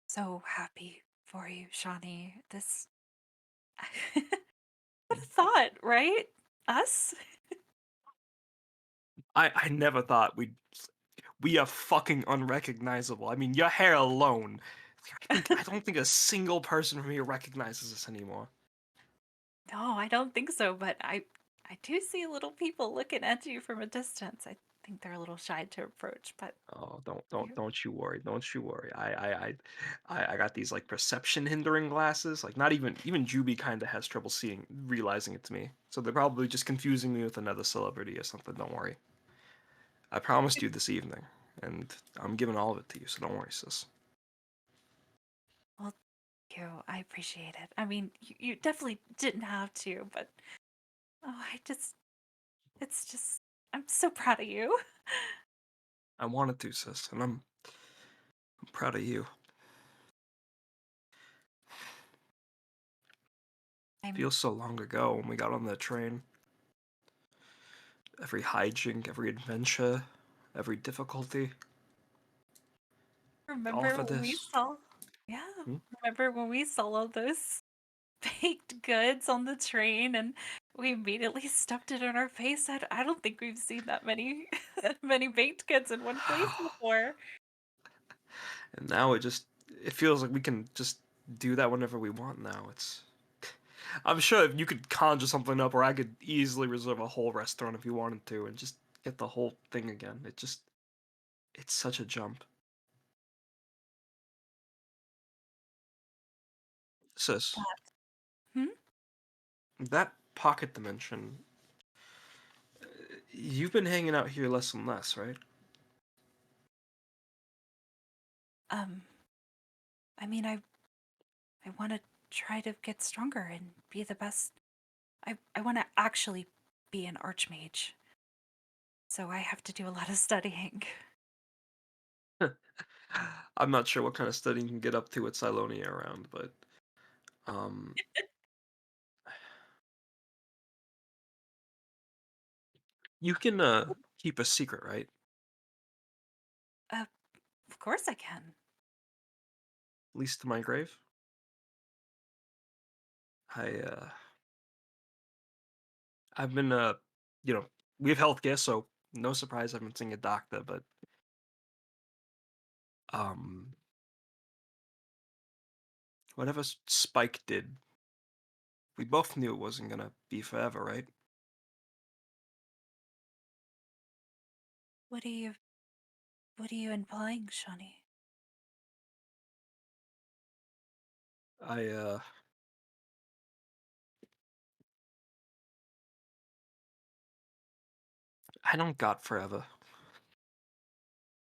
so happy for you, Shawnee. This what a thought, right? Us? I never thought we are fucking unrecognizable. I mean, your hair alone. I don't think a single person from here recognizes us anymore. No, I don't think so, but I do see little people looking at you from a distance. I think they're a little shy to approach, but Oh, you don't you worry. Don't you worry. I got these like perception hindering glasses. Like not even Juby kind of has trouble realizing it to me. So they're probably just confusing me with another celebrity or something. Don't worry. I promised you this evening, and I'm giving all of it to you. So don't worry, sis. well, thank you. I appreciate it. I mean, you definitely didn't have to, but oh, it's just I'm so proud of you. I wanted to, sis, and I'm proud of you. I'm Feels so long ago when we got on that train. Every hijink, every adventure, every difficulty, all remember for when we this. saw yeah, Hmm? remember when we saw all those baked goods on the train and we immediately stuffed it in our face. I don't think we've seen that many that many baked goods in one place before. And now it feels like we can just do that whenever we want now. I'm sure if you could conjure something up, or I could easily reserve a whole restaurant if you wanted to, and just get the whole thing again. It's such a jump. Sis, But hmm? that pocket dimension, you've been hanging out here less and less, right? Um, I mean, I want to try to get stronger and be the best. I want to actually be an archmage. So I have to do a lot of studying. I'm not sure what kind of studying you can get up to with Silonia around, but um, you can keep a secret, right? Uh, of course I can. At least to my grave. I I've been you know, we have healthcare, so no surprise I've been seeing a doctor, but um whatever Spike did, we both knew it wasn't gonna be forever, right? What are you what are you implying, Shawnee? I I don't got forever.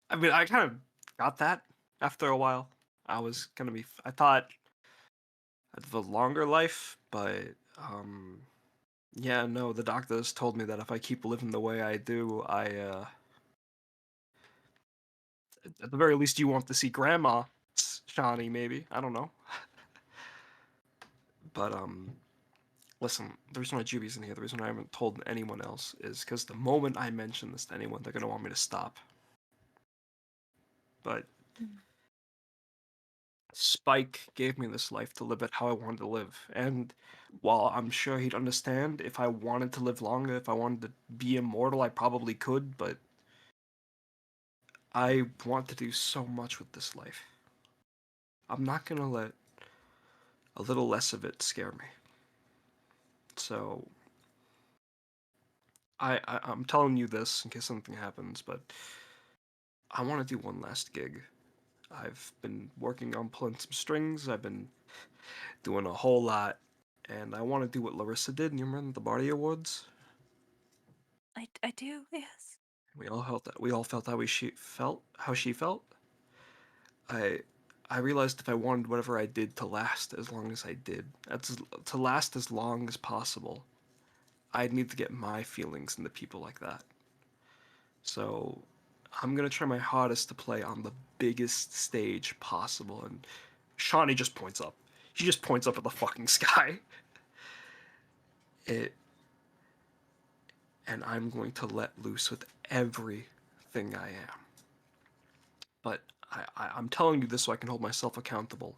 I mean, I kind of got that after a while. I thought I'd have a longer life, but yeah, no, the doctors told me that if I keep living the way I do, at the very least you want to see grandma, Shawnee, maybe. I don't know. But Listen, the reason why Juby's in here, the reason I haven't told anyone else is because the moment I mention this to anyone, they're gonna want me to stop. But Spike gave me this life to live it how I wanted to live. And while I'm sure he'd understand if I wanted to live longer, if I wanted to be immortal, I probably could, but I want to do so much with this life. I'm not gonna let a little less of it scare me. So I'm telling you this in case something happens, but I want to do one last gig. I've been working on pulling some strings. I've been doing a whole lot, and I want to do what Larissa did. You remember the Barty Awards? I do, yes. We all felt that. We all felt how she felt. How she felt. I I realized if I wanted whatever I did to last as long as I did, to last as long as possible, I'd need to get my feelings into people like that. So I'm gonna try my hardest to play on the biggest stage possible. And Shawnee just points up. She just points up at the fucking sky. It, and I'm going to let loose with everything I am. But I'm telling you this so I can hold myself accountable.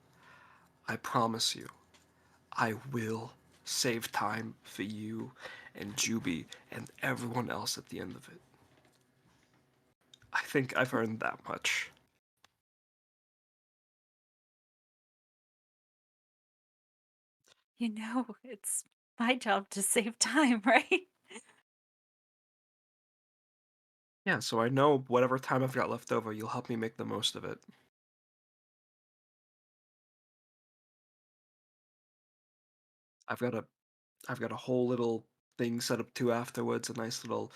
I promise you, I will save time for you and Juby and everyone else at the end of it. I think I've earned that much. You know, it's my job to save time, right? Yeah, so I know whatever time I've got left over, you'll help me make the most of it. I've got a I've got a whole little thing set up too afterwards, a nice little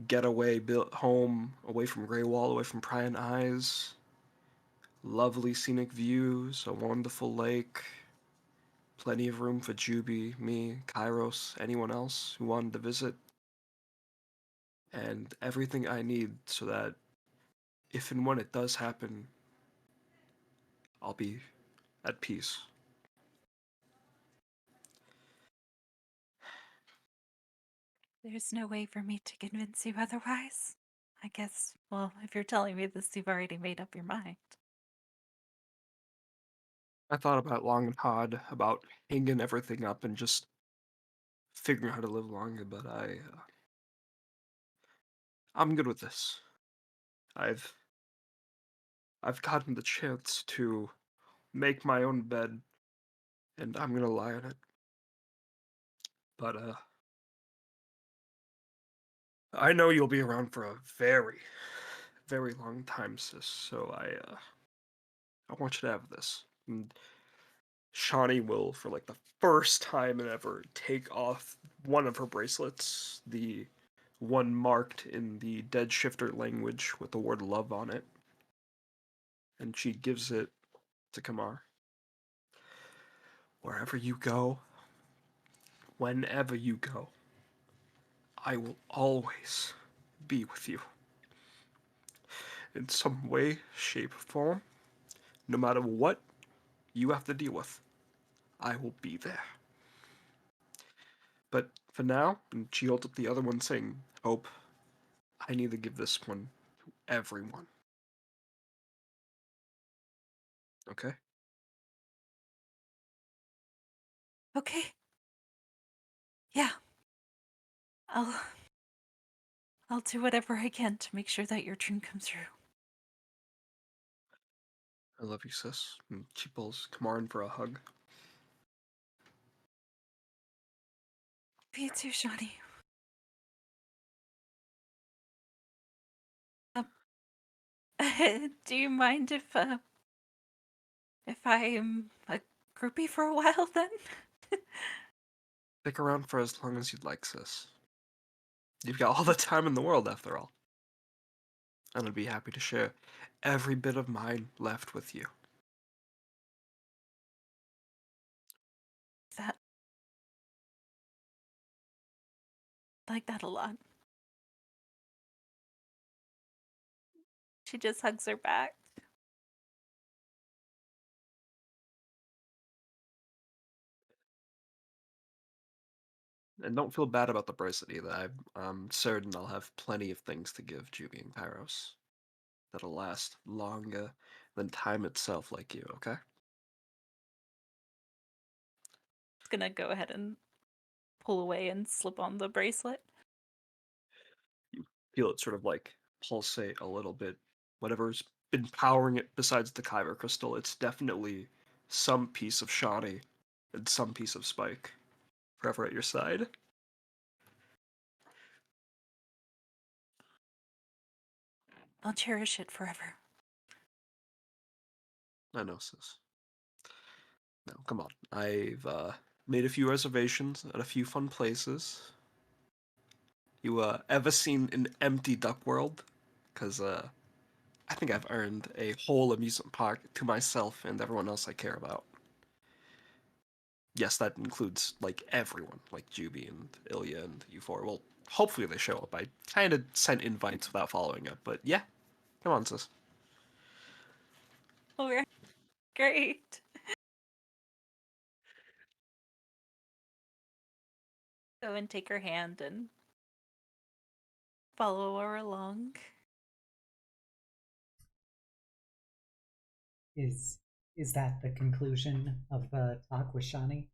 getaway built home away from Greywall, away from prying eyes. Lovely scenic views, a wonderful lake, plenty of room for Juby, me, Kairos, anyone else who wanted to visit, and everything I need so that if and when it does happen, I'll be at peace. There's no way for me to convince you otherwise. I guess, well, if you're telling me this, you've already made up your mind. I thought about long and hard about hanging everything up and just figuring out how to live longer, but I'm good with this. I've I've gotten the chance to make my own bed, and I'm gonna lie on it. But I know you'll be around for a very, very long time, sis. So I want you to have this. And Shawnee will, for like the first time ever, take off one of her bracelets, the one marked in the Dead Shifter language with the word love on it, and she gives it to Kamar. Wherever you go, whenever you go, I will always be with you. In some way, shape, form, no matter what you have to deal with, I will be there. But for now, and she holds up the other one saying, Hope, I need to give this one to everyone. Okay? Okay. Yeah. I'll I'll do whatever I can to make sure that your dream comes true. I love you, sis. And she pulls Kamar in for a hug. You too, Shawnee. Um, do you mind if I'm a groupie for a while then? Stick around for as long as you'd like, sis. You've got all the time in the world, after all. And I'd be happy to share every bit of mine left with you. That like that a lot. She just hugs her back. And don't feel bad about the bracelet either. I'm certain I'll have plenty of things to give Juby and Pyros that'll last longer than time itself, like you, okay? Gonna go ahead and pull away and slip on the bracelet. You feel it sort of like pulsate a little bit. Whatever's been powering it besides the Kyber crystal, it's definitely some piece of shoddy and some piece of spike forever at your side. I'll cherish it forever. I know, sis. No, come on. I've made a few reservations at a few fun places. You ever seen an empty duck world? Because I think I've earned a whole amusement park to myself and everyone else I care about. Yes, that includes like everyone, like Juby and Ilya and Euphoria. Well, hopefully they show up. I kind of sent invites without following up, but yeah, come on, sis. Oh, great. Go and take her hand and follow her along. Is that the conclusion of the talk with Shani?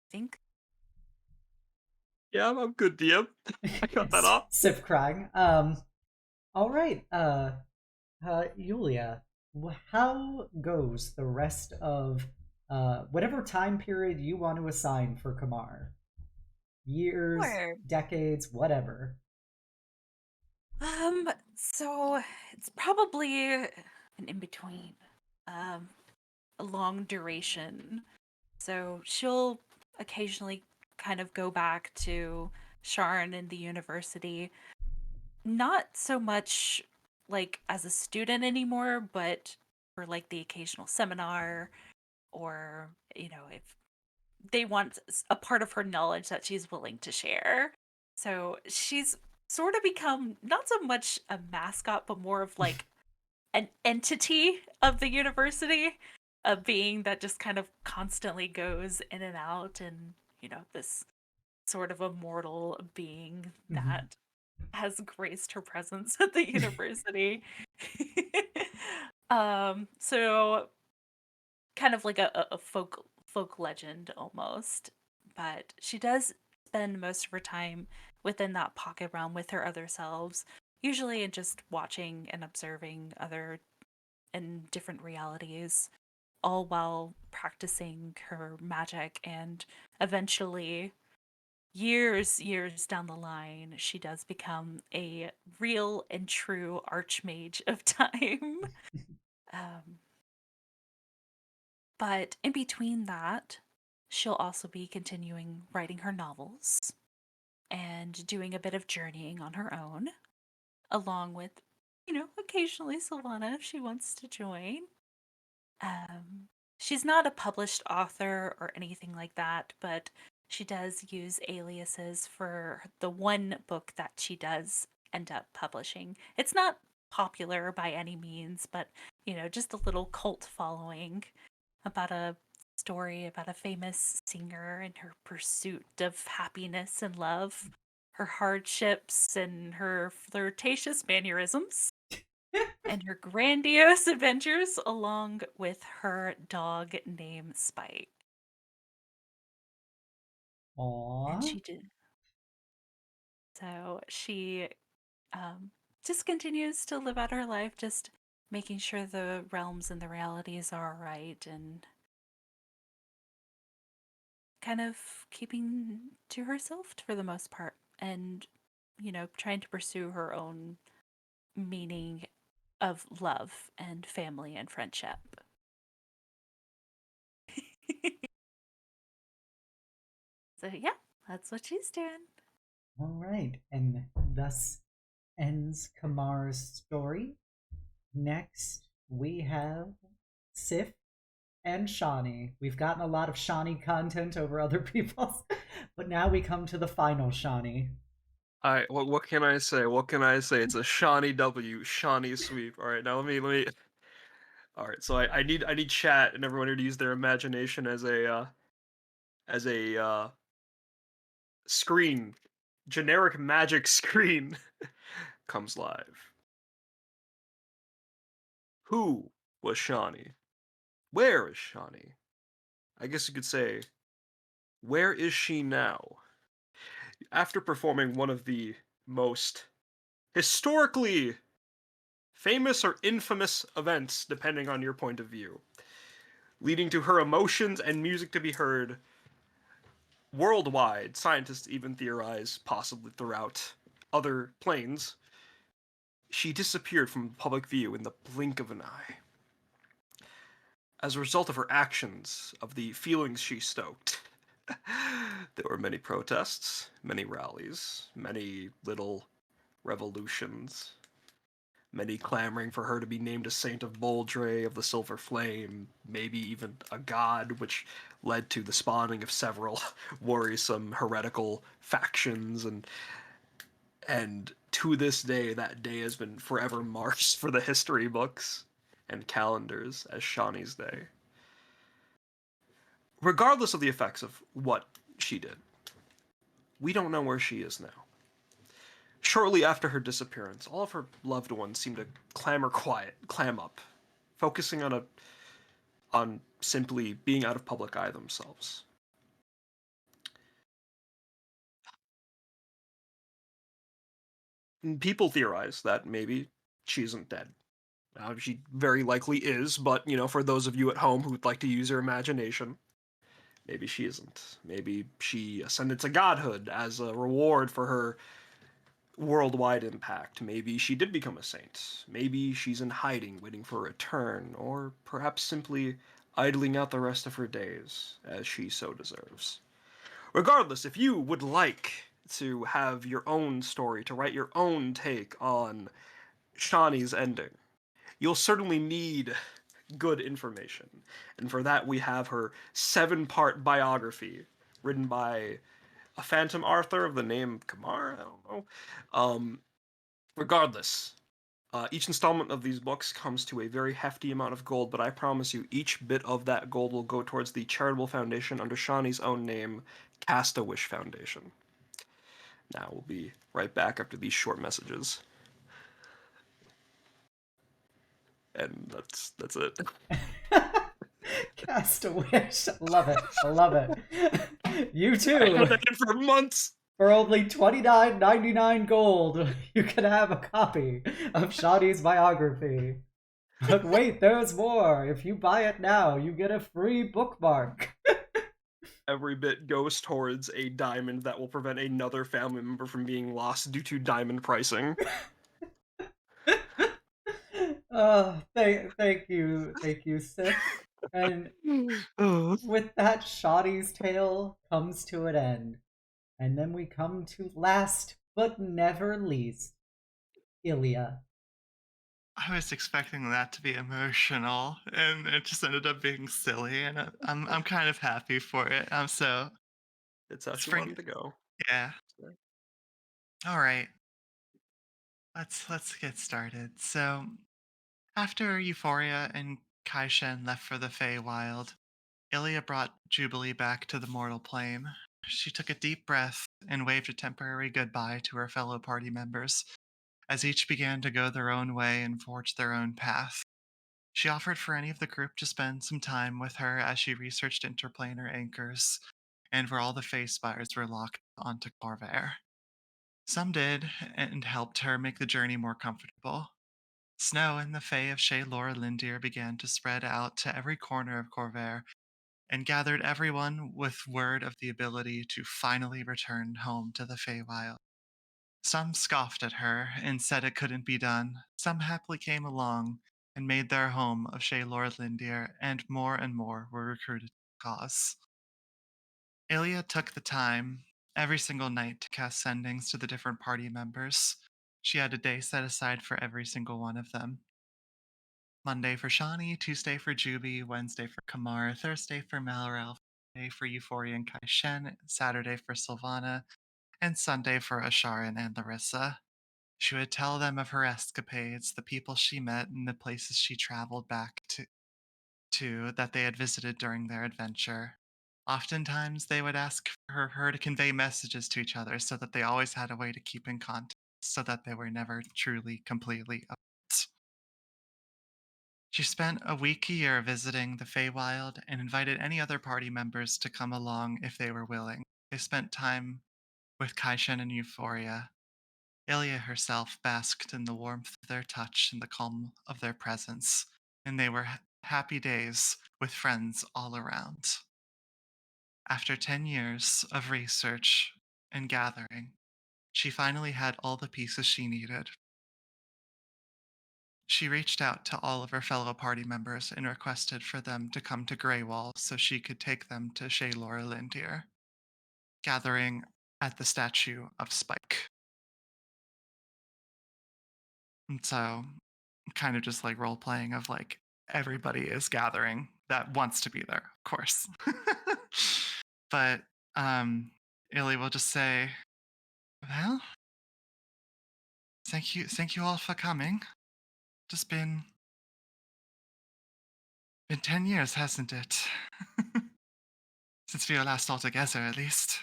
Think. Yeah, I'm good, DM. I got that off. Sif crying. All right. Yulia, how goes the rest of whatever time period you want to assign for Kamar? Years, Sure. decades, whatever. So it's probably an in between. A long duration. So she'll occasionally kind of go back to Sharn and the university. Not so much like as a student anymore, but for like the occasional seminar, or, if they want a part of her knowledge that she's willing to share. So she's sort of become not so much a mascot, but more of like an entity of the university, a being that just kind of constantly goes in and out, and this sort of immortal being that has graced her presence at the university. So kind of like a folk legend almost, but she does spend most of her time within that pocket realm with her other selves, usually in just watching and observing other and different realities, all while practicing her magic. And eventually, years down the line, she does become a real and true archmage of time. um, but in between that, she'll also be continuing writing her novels and doing a bit of journeying on her own, along with, occasionally Sylvana if she wants to join. She's not a published author or anything like that, but she does use aliases for the one book that she does end up publishing. It's not popular by any means, but, just a little cult following about a story about a famous singer and her pursuit of happiness and love, her hardships and her flirtatious mannerisms, and her grandiose adventures along with her dog named Spike. Aww. And she did. So she just continues to live out her life, just making sure the realms and the realities are all right, and kind of keeping to herself for the most part, and trying to pursue her own meaning of love and family and friendship. So yeah, that's what she's doing. All right, and thus ends Kamar's story. Next, we have Sif and Shawnee. We've gotten a lot of Shawnee content over other people's, but now we come to the final Shawnee. All right, what can I say? What can I say? It's a Shawnee W, Shawnee sweep. All right, now let me. All right, so I need chat and everyone here to use their imagination as a as a screen, generic magic screen, comes live. Who was Shawnee? Where is Shawnee? I guess you could say, where is she now? After performing one of the most historically famous or infamous events, depending on your point of view, leading to her emotions and music to be heard worldwide, scientists even theorize, possibly throughout other planes, she disappeared from public view in the blink of an eye. As a result of her actions, of the feelings she stoked, there were many protests, many rallies, many little revolutions, many clamoring for her to be named a saint of Boldre, of the Silver Flame, maybe even a god, which led to the spawning of several worrisome heretical factions, and to this day, that day has been forever marked for the history books and calendars as Shawnee's Day. Regardless of the effects of what she did, we don't know where she is now. Shortly after her disappearance, all of her loved ones seemed to clam up, focusing on simply being out of public eye themselves. And people theorize that maybe she isn't dead. She very likely is, but for those of you at home who'd like to use your imagination, maybe she isn't. Maybe she ascended to godhood as a reward for her worldwide impact. Maybe she did become a saint. Maybe she's in hiding, waiting for a return, or perhaps simply idling out the rest of her days, as she so deserves. Regardless, if you would like to have your own story, to write your own take on Shawnee's ending, you'll certainly need good information. And for that, we have her 7-part biography written by a phantom author of the name Kamar. I don't know. Regardless, each installment of these books comes to a very hefty amount of gold, but I promise you, each bit of that gold will go towards the charitable foundation under Shawnee's own name, Cast a Wish Foundation. Now, we'll be right back after these short messages. And that's it. Cast a wish. Love it. I love it. You I too. had that in for months. For only $29.99 gold, you can have a copy of Shawnee's biography. But wait, there's more. If you buy it now, you get a free bookmark. Every bit goes towards a diamond that will prevent another family member from being lost due to diamond pricing. Thank you, Sif. And with that, Shawnee's tale comes to an end. And then we come to last but never least, Yulia. I was expecting that to be emotional, and it just ended up being silly, and I'm kind of happy for it. It's how she spring. wanted to go. Yeah. All right. Let's get started. So, after Euphoria and Kaishen left for the Feywild, Ilia brought Jubilee back to the mortal plane. She took a deep breath and waved a temporary goodbye to her fellow party members as each began to go their own way and forge their own path. She offered for any of the group to spend some time with her as she researched interplanar anchors and where all the phase spires were locked onto Corvair. Some did and helped her make the journey more comfortable. Snow in the Fae of Shaelora Lindir began to spread out to every corner of Corvair and gathered everyone with word of the ability to finally return home to the Feywild. Some scoffed at her and said it couldn't be done. Some happily came along and made their home of Shaelora Lindir, and more were recruited to the cause. Ilia took the time every single night to cast sendings to the different party members. She had a day set aside for every single one of them. Monday for Shawnee, Tuesday for Juby, Wednesday for Kamar, Thursday for Malral, Friday for Euphoria and Kaishen, Saturday for Sylvana, and Sunday for Asharin and Larissa. She would tell them of her escapades, the people she met, and the places she traveled back to that they had visited during their adventure. Oftentimes, they would ask for her to convey messages to each other so that they always had a way to keep in contact, so that they were never truly, completely apart. She spent a week a year visiting the Feywild and invited any other party members to come along if they were willing. They spent time with Kaishen and Euphoria. Ilya herself basked in the warmth of their touch and the calm of their presence, and they were happy days with friends all around. After 10 years of research and gathering, she finally had all the pieces she needed. She reached out to all of her fellow party members and requested for them to come to Greywall so she could take them to Shaylor Lindir, gathering at the statue of Spike. And so, kind of just like role playing of like everybody is gathering that wants to be there, of course. But Illy will just say, well, thank you all for coming. Just been 10 years, hasn't it? Since we were last all together, at least.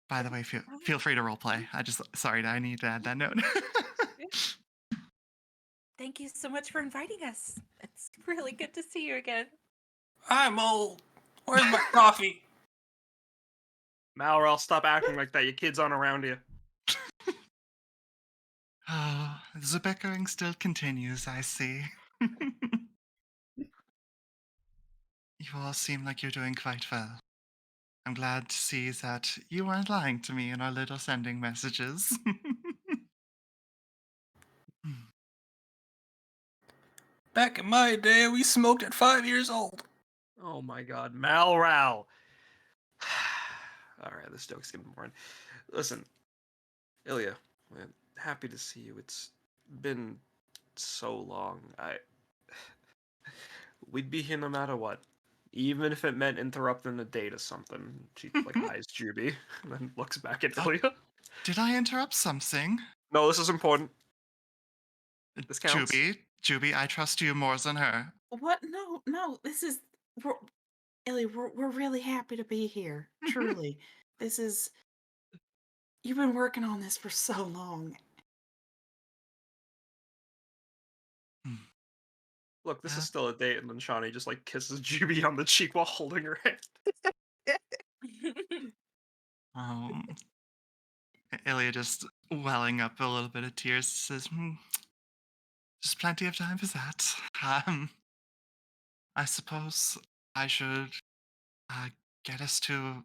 By the way, feel free to roleplay. Sorry, I need to add that note. Thank you so much for inviting us. It's really good to see you again. I'm old. Where's my coffee? Malral, stop acting like that. Your kids aren't around you. Oh, the bickering still continues, I see. You all seem like you're doing quite well. I'm glad to see that you weren't lying to me in our little sending messages. Back in my day, we smoked at 5 years old. Oh my god, Malral. Alright, this joke's getting boring. Listen, Ilya, I'm happy to see you. It's been so long. We'd be here no matter what. Even if it meant interrupting a date or something. She like eyes Juby and then looks back at Ilya. Did I interrupt something? No, this is important. This counts. Juby, I trust you more than her. What? No. This is Ellie. We're really happy to be here. Truly, this is. You've been working on this for so long. Look, this is still a date, and then Shawnee just like kisses Juby on the cheek while holding her hand. Ilya just welling up a little bit of tears says, there's plenty of time for that. I suppose I should get us to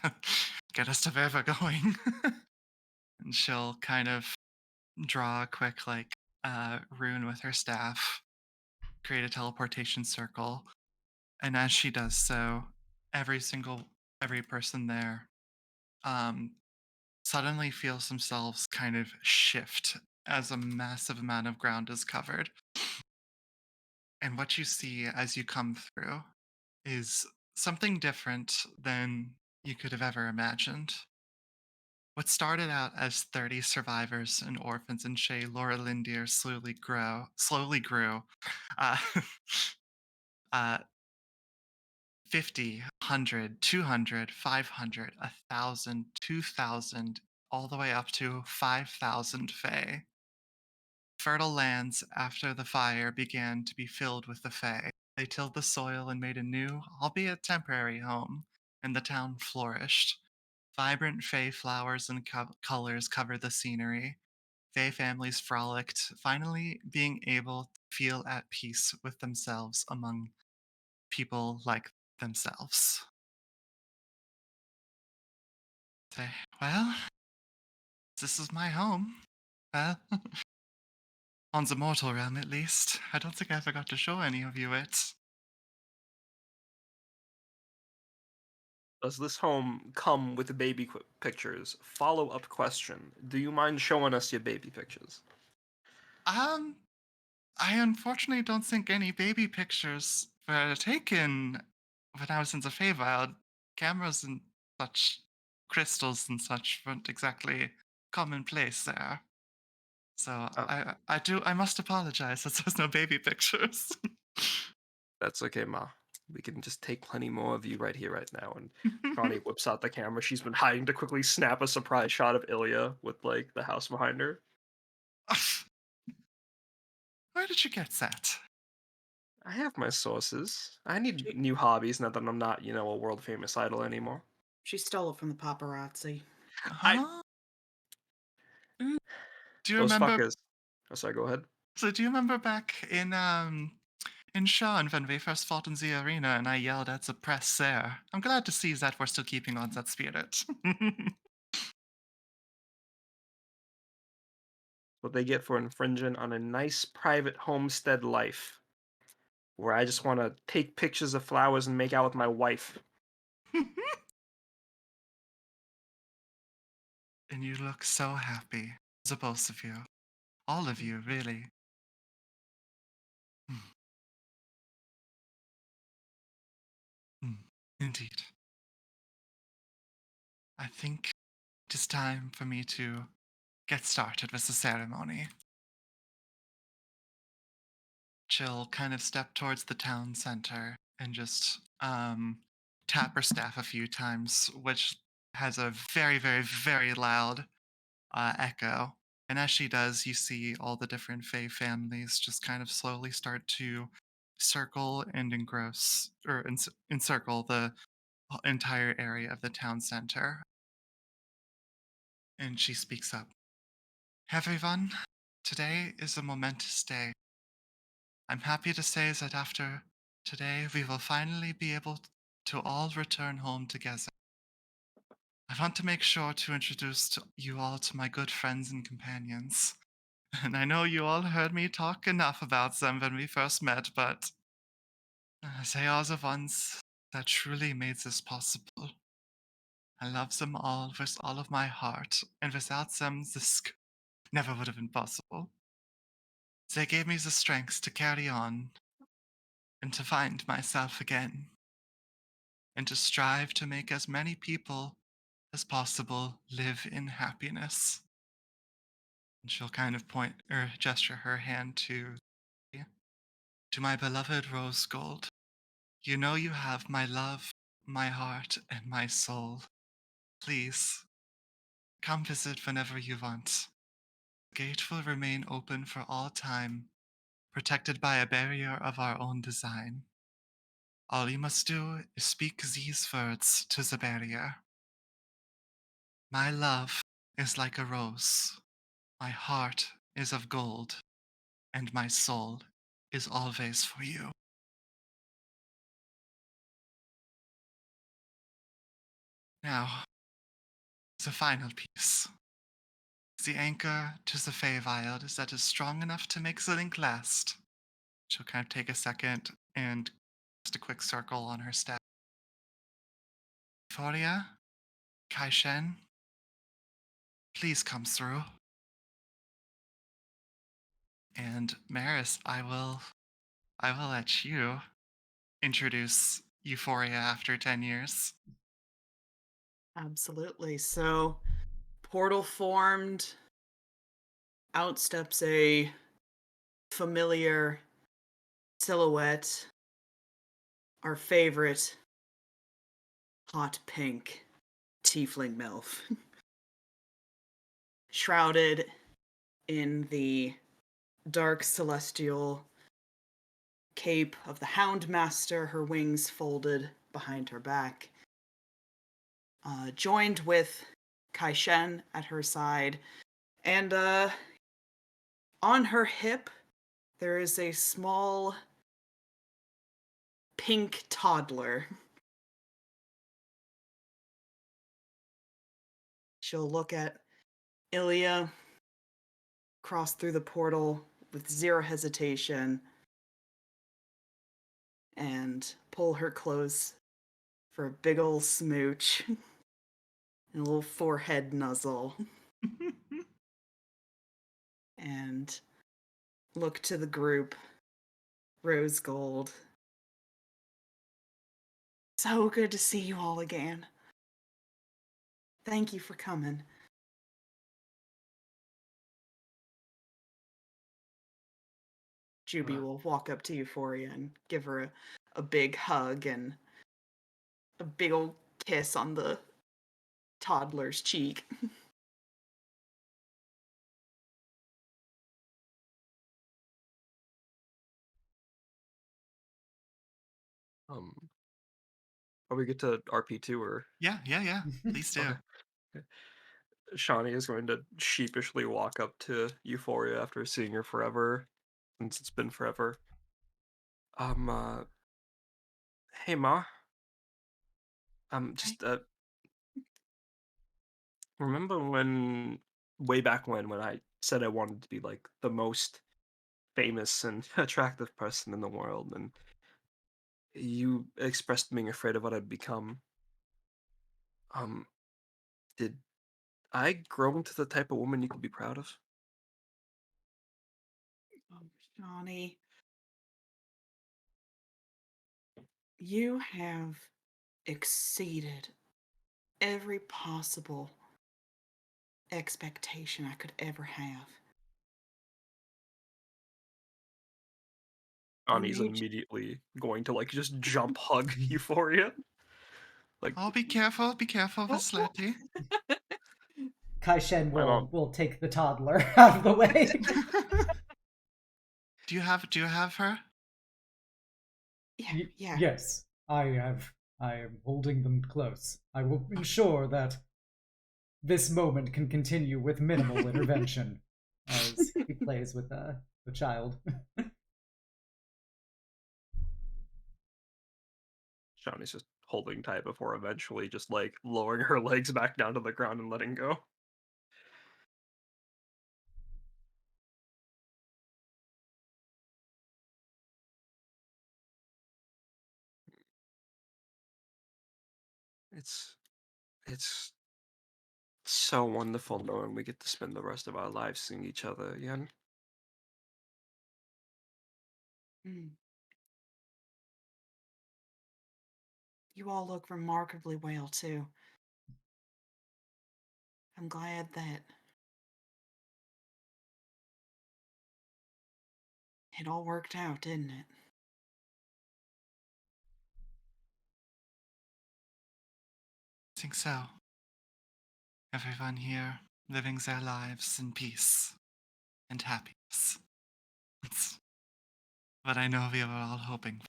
where we're going. And she'll kind of draw a quick like rune with her staff, create a teleportation circle, and as she does so, every person there suddenly feels themselves kind of shift as a massive amount of ground is covered. And what you see as you come through is something different than you could have ever imagined. What started out as 30 survivors and orphans in Shea Laura Lindier slowly grew. Uh, 50, 100, 200, 500, 1,000, 2,000, all the way up to 5,000 Fae. Fertile lands after the fire began to be filled with the Fae. They tilled the soil and made a new, albeit temporary, home, and the town flourished. Vibrant Fae flowers and colors covered the scenery. Fae families frolicked, finally being able to feel at peace with themselves among people like themselves. Say, well, this is my home. Well, on the mortal realm at least. I don't think I ever got to show any of you it. Does this home come with baby pictures? Follow-up question. Do you mind showing us your baby pictures? I unfortunately don't think any baby pictures were taken when I was in the Feywild. Cameras and such, crystals and such weren't exactly commonplace there. So Oh. I must apologize that there's no baby pictures. That's okay, Ma. We can just take plenty more of you right here, right now. And Shawnee whips out the camera. She's been hiding to quickly snap a surprise shot of Ilya with like the house behind her. Where did you get that? I have my sources. I need She, new hobbies now that I'm not, a world famous idol anymore. she stole it from the paparazzi. Huh? Mm. Do you Those remember? fuckers. Oh, sorry, go ahead. So do you remember back in Sean when we first fought in the arena and I yelled at the press there? I'm glad to see that we're still keeping on that spirit. What they get for infringing on a nice private homestead life where I just want to take pictures of flowers and make out with my wife. And you look so happy, the both of you. All of you, really. Hmm. Hmm. Indeed. I think it is time for me to get started with the ceremony. She'll kind of step towards the town center and just tap her staff a few times, which has a very, very, very loud echo. And as she does, you see all the different Fae families just kind of slowly start to circle and engross or encircle the entire area of the town center. And she speaks up. Everyone, today is a momentous day. I'm happy to say that after today, we will finally be able to all return home together. I want to make sure to introduce you all to my good friends and companions. And I know you all heard me talk enough about them when we first met, but they are the ones that truly made this possible. I love them all with all of my heart, and without them, this never would have been possible. They gave me the strength to carry on and to find myself again, and to strive to make as many people as possible live in happiness. And she'll kind of point or gesture her hand to my beloved Rose Gold. You know you have my love, my heart, and my soul. Please, come visit whenever you want. The gate will remain open for all time, protected by a barrier of our own design. All you must do is speak these words to the barrier. My love is like a rose. My heart is of gold, and my soul is always for you. Now, the final piece. The anchor to the Feywild is that is strong enough to make the link last. She'll kind of take a second and just a quick circle on her staff. Euphoria, Kaishen, please come through. And Meris, I will let you introduce Euphoria after 10 years. Absolutely. So, portal formed. Out steps a familiar silhouette. Our favorite hot pink tiefling MILF. Shrouded in the dark celestial cape of the Houndmaster, her wings folded behind her back. Joined with Kaishen at her side. And on her hip, there is a small pink toddler. She'll look at Ilya, cross through the portal with zero hesitation, and pull her close for a big ol' smooch and a little forehead nuzzle. And look to the group. Rose Gold. So good to see you all again. Thank you for coming. Juby will walk up to Euphoria and give her a big hug and a big old kiss on the toddler's cheek. Are we get to RP2 or Yeah. Please do. okay. Shawnee is going to sheepishly walk up to Euphoria after seeing her forever, since it's been forever. Hey Ma. Just remember when way back when I said I wanted to be like the most famous and attractive person in the world, and you expressed being afraid of what I'd become. Did I grow into the type of woman you could be proud of? Oh, Shawnee, you have exceeded every possible expectation I could ever have. You Ani's made immediately going to like just jump hug Euphoria. Like Oh, be careful, Vasleti. Kaishen my mom. will take the toddler out of the way. Do you have her? Yeah. Yes, I have. I am holding them close. I will ensure that this moment can continue with minimal intervention as he plays with the child. Shawnee's just holding tight before eventually just like lowering her legs back down to the ground and letting go. It's it's so wonderful knowing we get to spend the rest of our lives seeing each other again. Mm. You all look remarkably well, too. I'm glad that it all worked out, didn't it? I think so. Everyone here living their lives in peace and happiness. It's what I know we were all hoping for.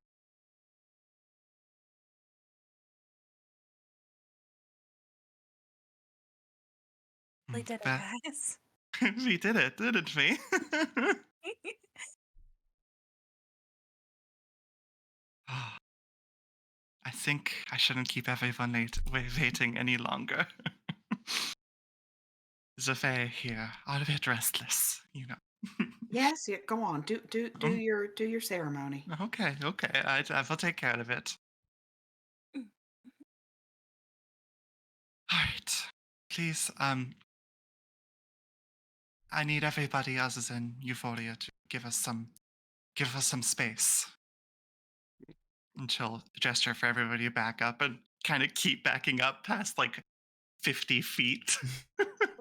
We did it, But guys. we did it, didn't we? I think I shouldn't keep everyone waiting any longer. Zafé here, are a bit restless, you know. Yes, yeah, go on. Do Um, your ceremony. okay. I will take care of it. All right. Please, I need everybody other than Euphoria to give us some space. And she'll gesture for everybody to back up and kind of keep backing up past like 50 feet.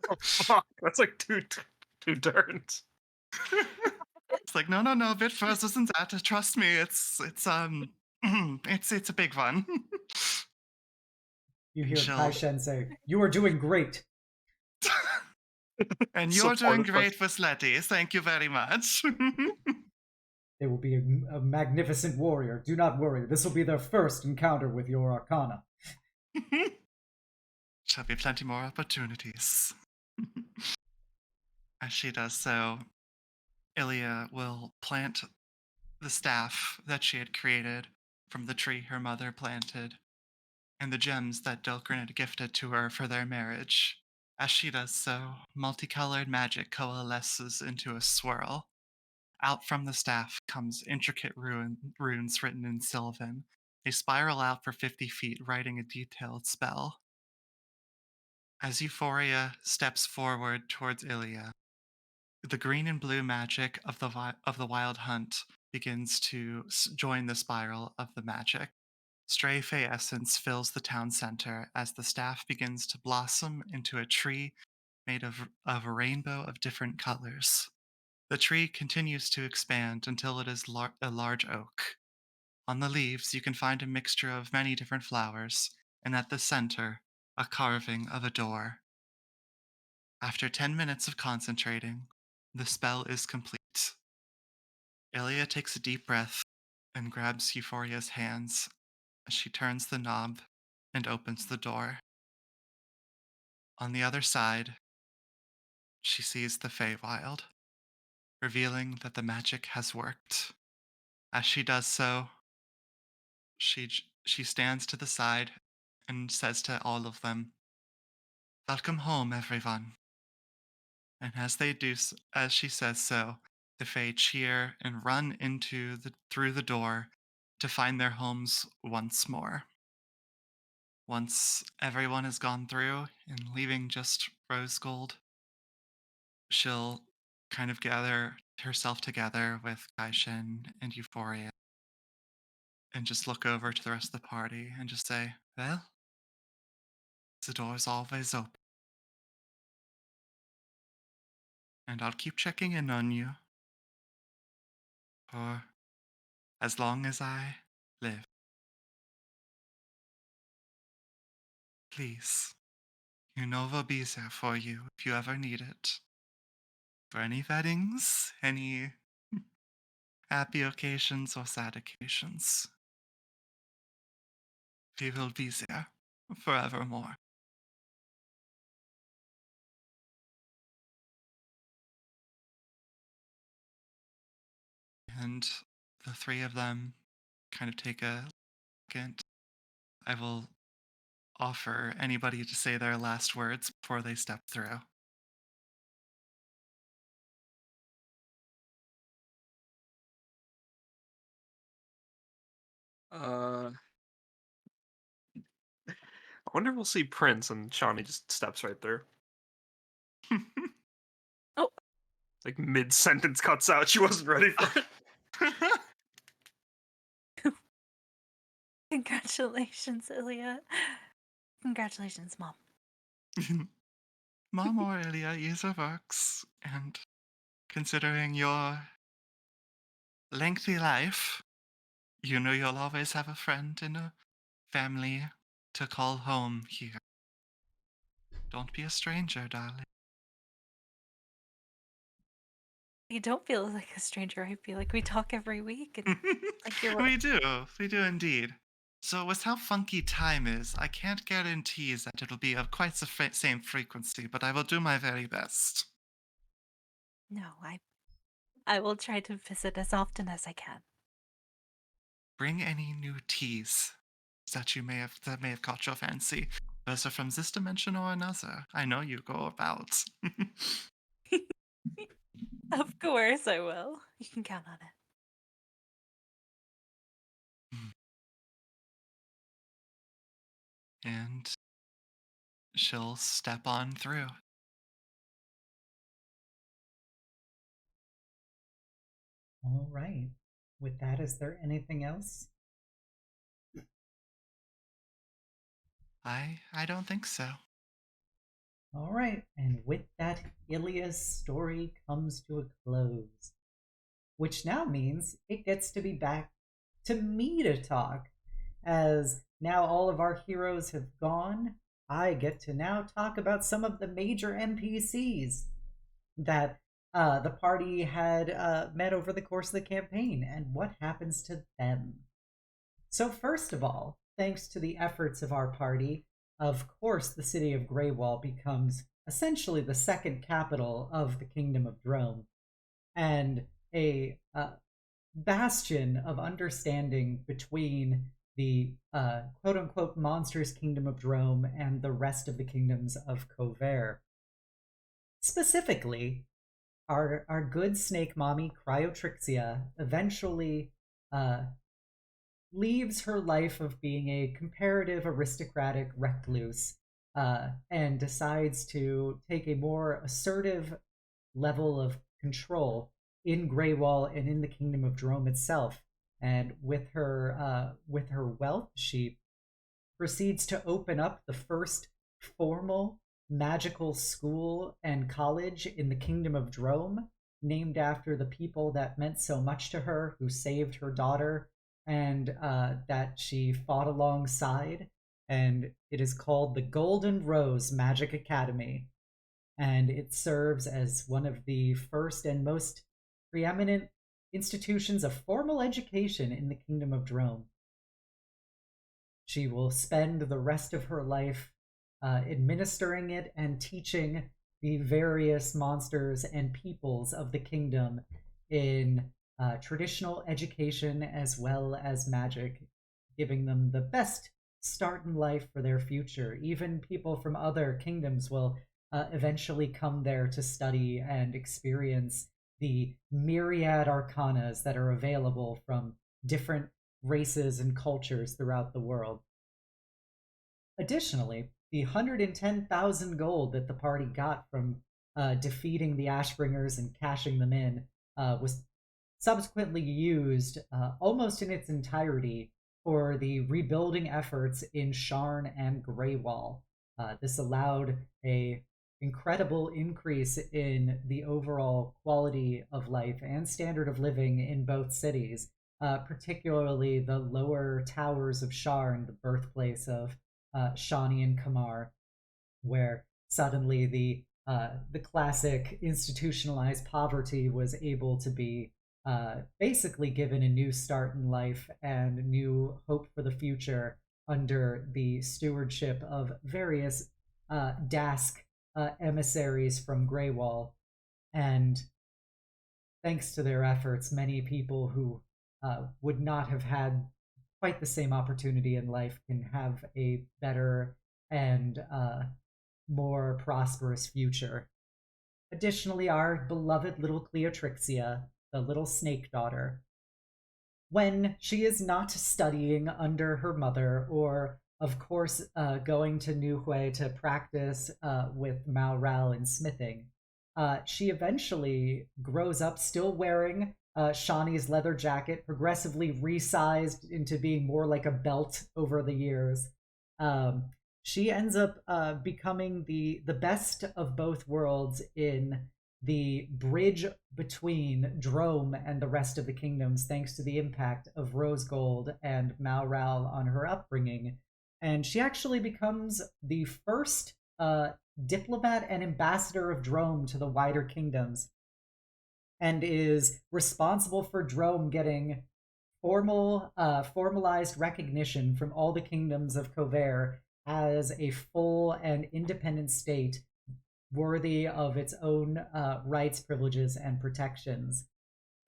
Oh, fuck. That's like two turns. It's like, no, a bit further than that. Trust me, it's it's a big one. You And hear Kaishen say, "You are doing great." and you're doing Supported by- great, Vasleti. Thank you very much. They will be a magnificent warrior. Do not worry. This will be their first encounter with your arcana. Shall be plenty more opportunities. As she does so, Ilya will plant the staff that she had created from the tree her mother planted, and the gems that Dilgren had gifted to her for their marriage. As she does so, multicolored magic coalesces into a swirl. Out from the staff comes intricate runes written in Sylvan. They spiral out for 50 feet, writing a detailed spell. As Euphoria steps forward towards Ilya, the green and blue magic of the wild hunt begins to join the spiral of the magic. Stray Fey essence fills the town center as the staff begins to blossom into a tree made of a rainbow of different colors. The tree continues to expand until it is a large oak. On the leaves, you can find a mixture of many different flowers, and at the center, a carving of a door. After 10 minutes of concentrating, the spell is complete. Ilia takes a deep breath and grabs Euphoria's hands as she turns the knob and opens the door. On the other side, she sees the Feywild, revealing that the magic has worked. As she does so, she stands to the side and says to all of them, "Welcome home, everyone." And as she says so, the Fae cheer and run through the door to find their homes once more. Once everyone has gone through and leaving just Rose Gold, she'll kind of gather herself together with Kaishin and Euphoria and just look over to the rest of the party and just say, "Well, the door's always open. And I'll keep checking in on you for as long as I live. Please, you know we'll be there for you if you ever need it. For any weddings, any happy occasions or sad occasions. We will be there forevermore." And the three of them kind of take a second. I will offer anybody to say their last words before they step through. I wonder if we'll see Prince, and Shawnee just steps right there. Oh. Like mid-sentence cuts out. She wasn't ready for it. Congratulations, Ilia. Congratulations, Mom. Mom or Ilia, either works. And considering your lengthy life, you know you'll always have a friend and a family to call home here. Don't be a stranger, darling. You don't feel like a stranger. I feel like we talk every week. And like you're We do indeed. So with how funky time is, I can't guarantee that it'll be of quite the same frequency, but I will do my very best. No, I will try to visit as often as I can. Bring any new teas that may have caught your fancy, whether from this dimension or another. I know you go about. Of course I will. You can count on it. And she'll step on through. All right. With that, is there anything else? I don't think so. All right. And with that, Ilia's story comes to a close, which now means it gets to be back to me to talk. As now all of our heroes have gone, I get to now talk about some of the major NPCs that the party had met over the course of the campaign and what happens to them. So first of all, thanks to the efforts of our party, of course the city of Greywall becomes essentially the second capital of the Kingdom of Drome, and a bastion of understanding between the quote-unquote monstrous Kingdom of Drome and the rest of the kingdoms of Cover. Specifically, our good snake mommy, Cryotrixia, eventually leaves her life of being a comparative aristocratic recluse and decides to take a more assertive level of control in Greywall and in the Kingdom of Drome itself. And with her wealth, she proceeds to open up the first formal magical school and college in the Kingdom of Drome, named after the people that meant so much to her, who saved her daughter, and that she fought alongside. And it is called the Golden Rose Magic Academy. And it serves as one of the first and most preeminent institutions of formal education in the Kingdom of Drome. She will spend the rest of her life administering it and teaching the various monsters and peoples of the kingdom in traditional education as well as magic, giving them the best start in life for their future. Even people from other kingdoms will eventually come there to study and experience the myriad arcanas that are available from different races and cultures throughout the world. Additionally, the 110,000 gold that the party got from defeating the Ashbringers and cashing them in was subsequently used almost in its entirety for the rebuilding efforts in Sharn and Greywall. This allowed a incredible increase in the overall quality of life and standard of living in both cities, particularly the lower towers of Sharn, the birthplace of Shani and Kamar, where suddenly the classic institutionalized poverty was able to be basically given a new start in life and new hope for the future under the stewardship of various Dask emissaries from Greywall. And thanks to their efforts, many people who would not have had quite the same opportunity in life can have a better and more prosperous future. Additionally, our beloved little Cleotrixia, the little snake daughter, when she is not studying under her mother, or of course going to Nuhui to practice with Malral in smithing, she eventually grows up still wearing Shani's leather jacket, progressively resized into being more like a belt over the years. She ends up becoming the best of both worlds in the bridge between Drome and the rest of the kingdoms, thanks to the impact of Rose Gold and Malral on her upbringing. And she actually becomes the first diplomat and ambassador of Drome to the wider kingdoms, and is responsible for Drome getting formalized recognition from all the kingdoms of Covair as a full and independent state worthy of its own rights, privileges, and protections.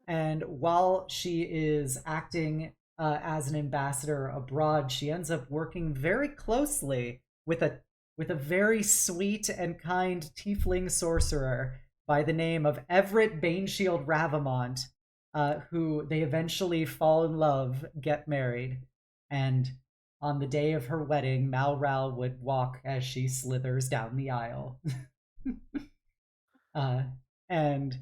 And while she is acting as an ambassador abroad, she ends up working very closely with a very sweet and kind tiefling sorcerer by the name of Everett Baneshield Ravamont, who they eventually fall in love, get married, and on the day of her wedding, Malral would walk as she slithers down the aisle. And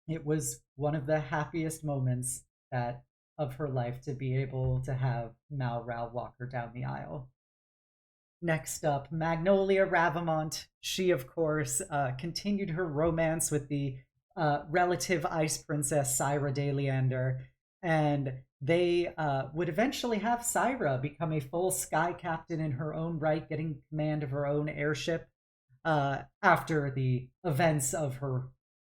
it was one of the happiest moments of her life to be able to have Malral walk her down the aisle. Next up, Magnolia Ravamont. She, of course, continued her romance with the relative ice princess Syra de Leander, and they would eventually have Syra become a full sky captain in her own right, getting command of her own airship after the events of her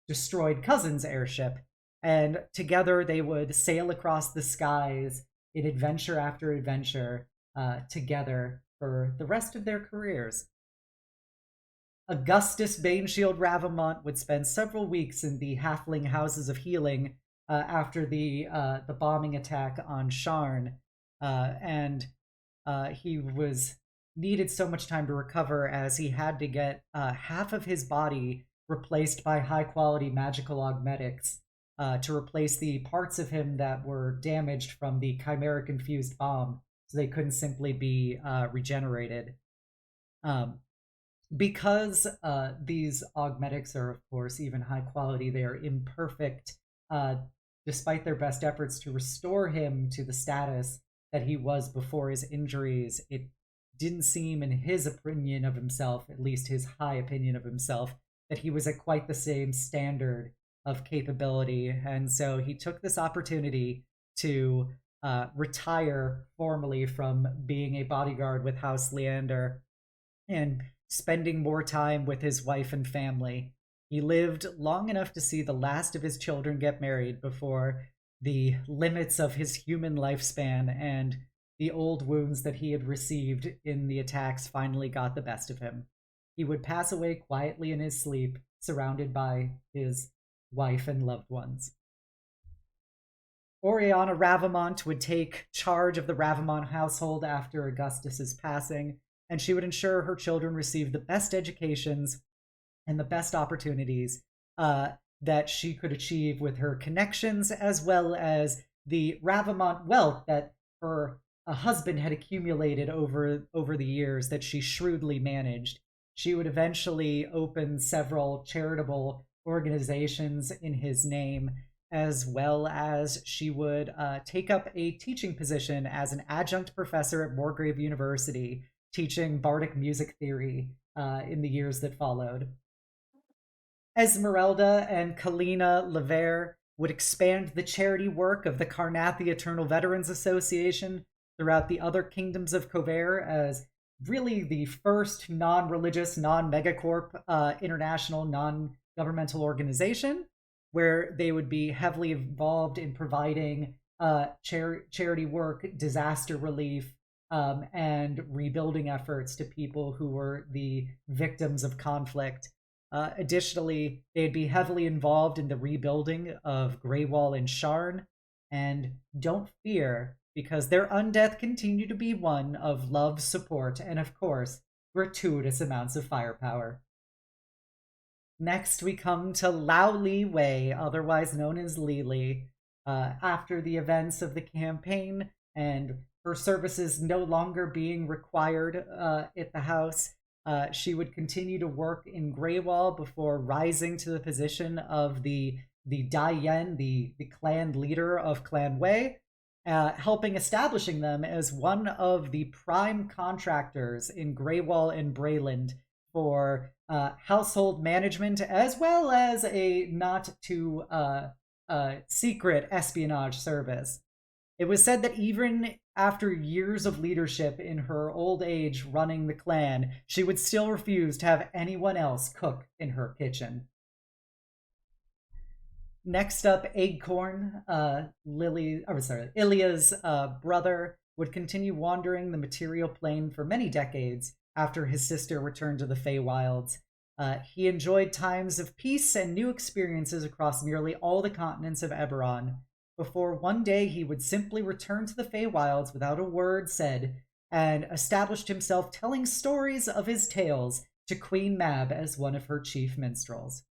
destroyed cousin's airship. And together they would sail across the skies in adventure after adventure together for the rest of their careers. Augustus Baneshield Ravamont would spend several weeks in the halfling houses of healing after the bombing attack on Sharn, and he needed so much time to recover, as he had to get half of his body replaced by high-quality magical augmetics to replace the parts of him that were damaged from the chimeric-infused bomb, so they couldn't simply be regenerated. Because these augmetics are, of course, even high quality, they are imperfect, despite their best efforts to restore him to the status that he was before his injuries. It didn't seem, in his opinion of himself, at least his high opinion of himself, that he was at quite the same standard of capability, and so he took this opportunity to retire formally from being a bodyguard with House Leander and spending more time with his wife and family. He lived long enough to see the last of his children get married before the limits of his human lifespan and the old wounds that he had received in the attacks finally got the best of him. He would pass away quietly in his sleep, surrounded by his wife and loved ones. Oriana Ravamont would take charge of the Ravamont household after Augustus's passing, and she would ensure her children received the best educations and the best opportunities that she could achieve with her connections, as well as the Ravamont wealth that her husband had accumulated over the years that she shrewdly managed. She would eventually open several charitable organizations in his name, as well as she would take up a teaching position as an adjunct professor at Morgrave University, teaching bardic music theory in the years that followed. Esmeralda and Kalina Lever would expand the charity work of the Carnathi Eternal Veterans Association throughout the other kingdoms of Kovere as really the first non-religious, non-megacorp, international, non-governmental organization, where they would be heavily involved in providing charity work, disaster relief, and rebuilding efforts to people who were the victims of conflict. Additionally, they'd be heavily involved in the rebuilding of Greywall and Sharn, and don't fear, because their undeath continue to be one of love, support, and of course, gratuitous amounts of firepower. Next, we come to Lao Li Wei, otherwise known as Lili. After the events of the campaign and her services no longer being required at the house, she would continue to work in Greywall before rising to the position of the Daiyen, the clan leader of Clan Wei, helping establishing them as one of the prime contractors in Greywall and Brayland for household management, as well as a not too secret espionage service. It was said that even after years of leadership in her old age running the clan, she would still refuse to have anyone else cook in her kitchen. Next up, Acorn, Ilya's brother, would continue wandering the material plane for many decades after his sister returned to the Feywilds. He enjoyed times of peace and new experiences across nearly all the continents of Eberron, before one day he would simply return to the Feywilds without a word said, and established himself telling stories of his tales to Queen Mab as one of her chief minstrels.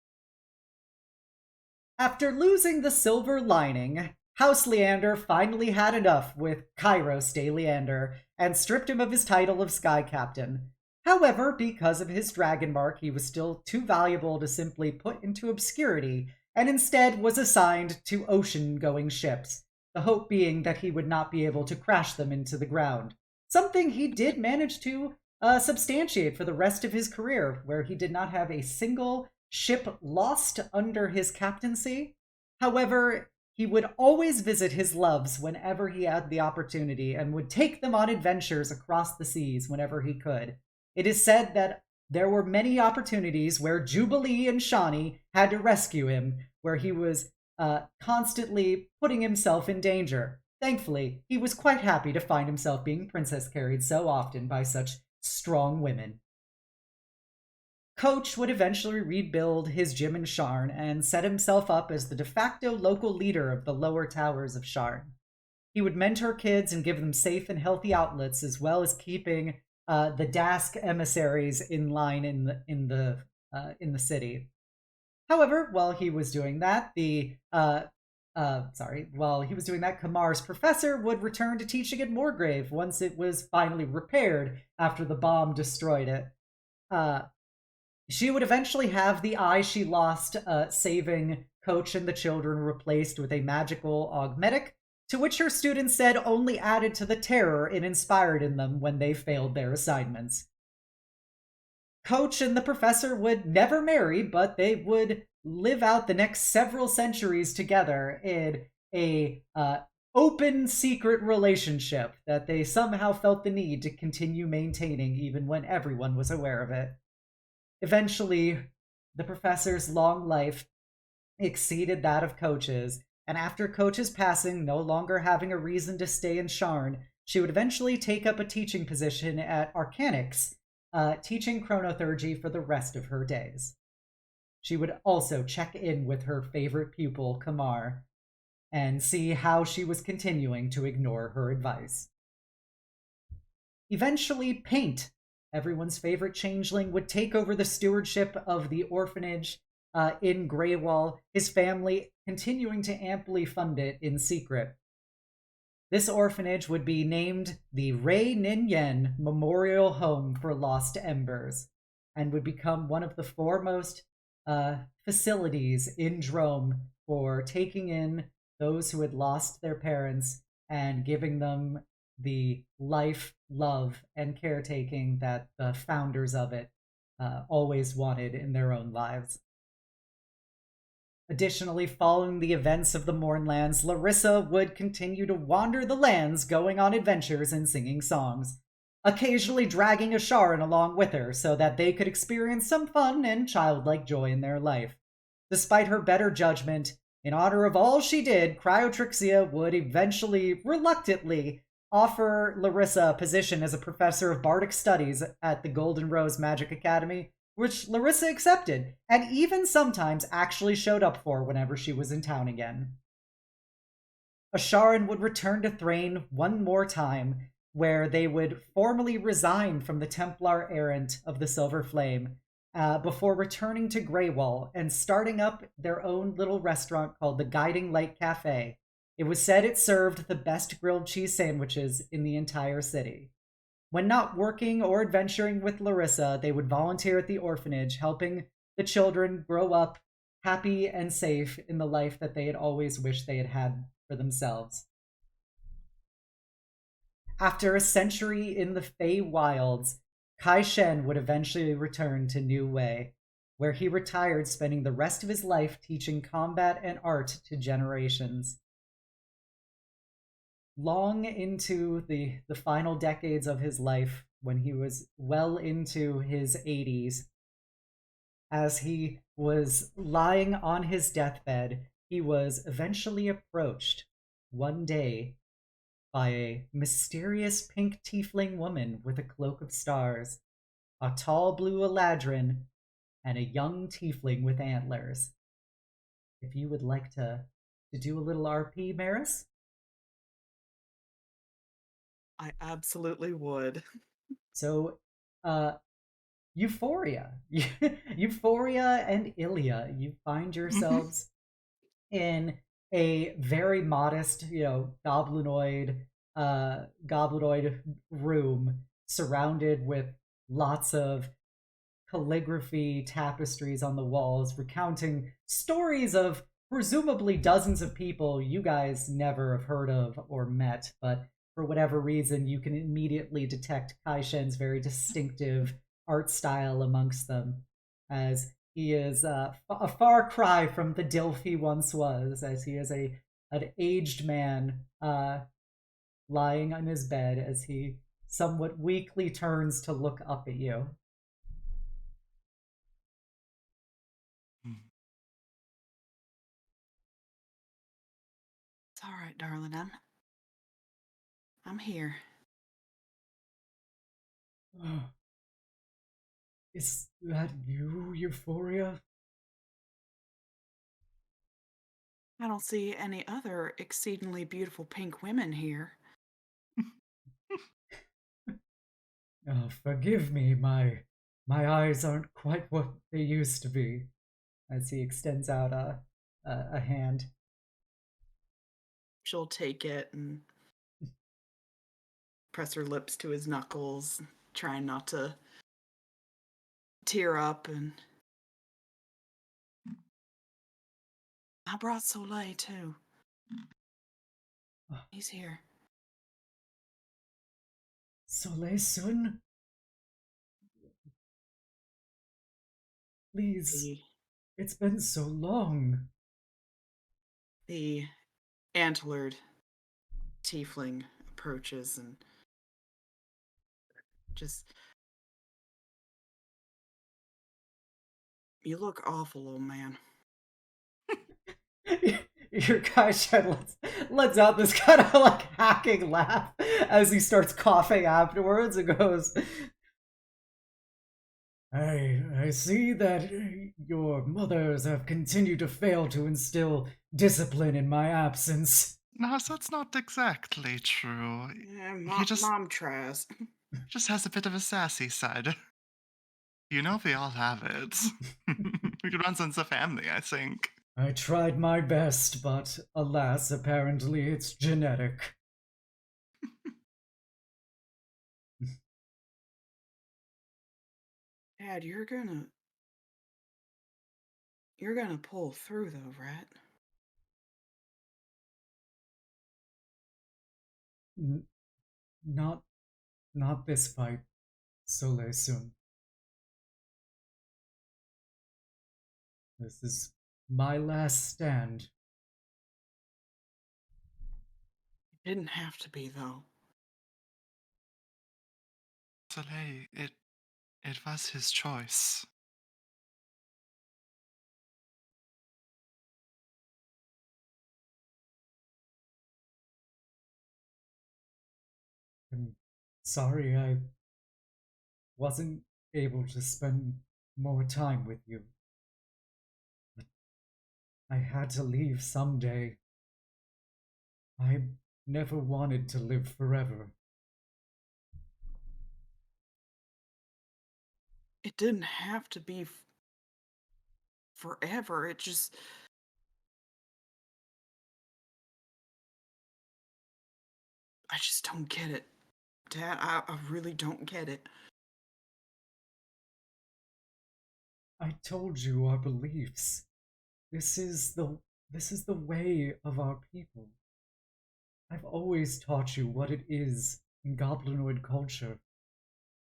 After losing the silver lining, House Leander finally had enough with Kairos de Leander and stripped him of his title of Sky Captain. However, because of his dragon mark, he was still too valuable to simply put into obscurity, and instead was assigned to ocean-going ships, the hope being that he would not be able to crash them into the ground, something he did manage to substantiate for the rest of his career, where he did not have a single ship lost under his captaincy. However, he would always visit his loves whenever he had the opportunity and would take them on adventures across the seas whenever he could. It is said that there were many opportunities where Jubilee and Shawnee had to rescue him, where he was constantly putting himself in danger. Thankfully, he was quite happy to find himself being princess carried so often by such strong women. Coach would eventually rebuild his gym in Sharn and set himself up as the de facto local leader of the lower towers of Sharn. He would mentor kids and give them safe and healthy outlets, as well as keeping the Dask emissaries in line in the city. However, while he was doing that, Kamar's professor would return to teaching at Morgrave once it was finally repaired after the bomb destroyed it. She would eventually have the eye she lost, saving Coach and the children replaced with a magical augmetic, to which her students said only added to the terror it inspired in them when they failed their assignments. Coach and the professor would never marry, but they would live out the next several centuries together in a open secret relationship that they somehow felt the need to continue maintaining even when everyone was aware of it. Eventually, the professor's long life exceeded that of Coach's, and after Coach's passing, no longer having a reason to stay in Sharn, she would eventually take up a teaching position at Arcanix, teaching chronothurgy for the rest of her days. She would also check in with her favorite pupil, Kamar, and see how she was continuing to ignore her advice. Eventually, Paint, everyone's favorite changeling, would take over the stewardship of the orphanage in Greywall, his family continuing to amply fund it in secret. This orphanage would be named the Rei Nin Yen Memorial Home for Lost Embers and would become one of the foremost facilities in Drome for taking in those who had lost their parents and giving them the life, love, and caretaking that the founders of it always wanted in their own lives. Additionally, following the events of the Mournlands, Larissa would continue to wander the lands, going on adventures and singing songs, occasionally dragging Asharin along with her so that they could experience some fun and childlike joy in their life. Despite her better judgment, in honor of all she did, Cryotrixia would eventually, reluctantly, offer Larissa a position as a professor of bardic studies at the Golden Rose Magic Academy, which Larissa accepted, and even sometimes actually showed up for whenever she was in town again. Asharin would return to Thrain one more time, where they would formally resign from the Templar Errant of the Silver Flame, before returning to Greywall and starting up their own little restaurant called the Guiding Light Cafe. It was said it served the best grilled cheese sandwiches in the entire city. When not working or adventuring with Larissa, they would volunteer at the orphanage, helping the children grow up happy and safe in the life that they had always wished they had had for themselves. After a century in the Fey Wilds, Kai Shen would eventually return to New Wei, where he retired, spending the rest of his life teaching combat and art to generations. Long into the final decades of his life, when he was well into his 80s, as he was lying on his deathbed, he was eventually approached one day by a mysterious pink tiefling woman with a cloak of stars, a tall blue eladrin, and a young tiefling with antlers. If you would like to do a little RP, Meris? I absolutely would. So, Euphoria. Euphoria and Ilya, you find yourselves in a very modest, goblinoid room surrounded with lots of calligraphy tapestries on the walls recounting stories of presumably dozens of people you guys never have heard of or met, but for whatever reason you can immediately detect Kai Shen's very distinctive art style amongst them, as he is a far cry from the Dilf he once was, as he is an aged man lying on his bed as he somewhat weakly turns to look up at you. It's all right, darling. I'm here. Is that you, Euphoria? I don't see any other exceedingly beautiful pink women here. Oh, forgive me, my eyes aren't quite what they used to be. As he extends out a hand. She'll take it and press her lips to his knuckles, trying not to tear up. And I brought Soleil too. He's here. Soleil Sun? Please, It's been so long. The antlered tiefling approaches and just... You look awful, old man. Your guy Shed lets out this kind of like hacking laugh as he starts coughing afterwards and goes, I see that your mothers have continued to fail to instill discipline in my absence. No, that's not exactly true. Yeah, He just mom tries. has a bit of a sassy side. You know, we all have it. It runs in the family, I think. I tried my best, but alas, apparently it's genetic. Dad, you're gonna pull through though, right? Not this fight, Sole Sun. This is my last stand. It didn't have to be though. Soleil, it was his choice. I'm sorry I wasn't able to spend more time with you. But I had to leave someday. I never wanted to live forever. It didn't have to be forever. It just... I just don't get it. Dad, I really don't get it. I told you our beliefs. This is the way of our people. I've always taught you what it is in goblinoid culture,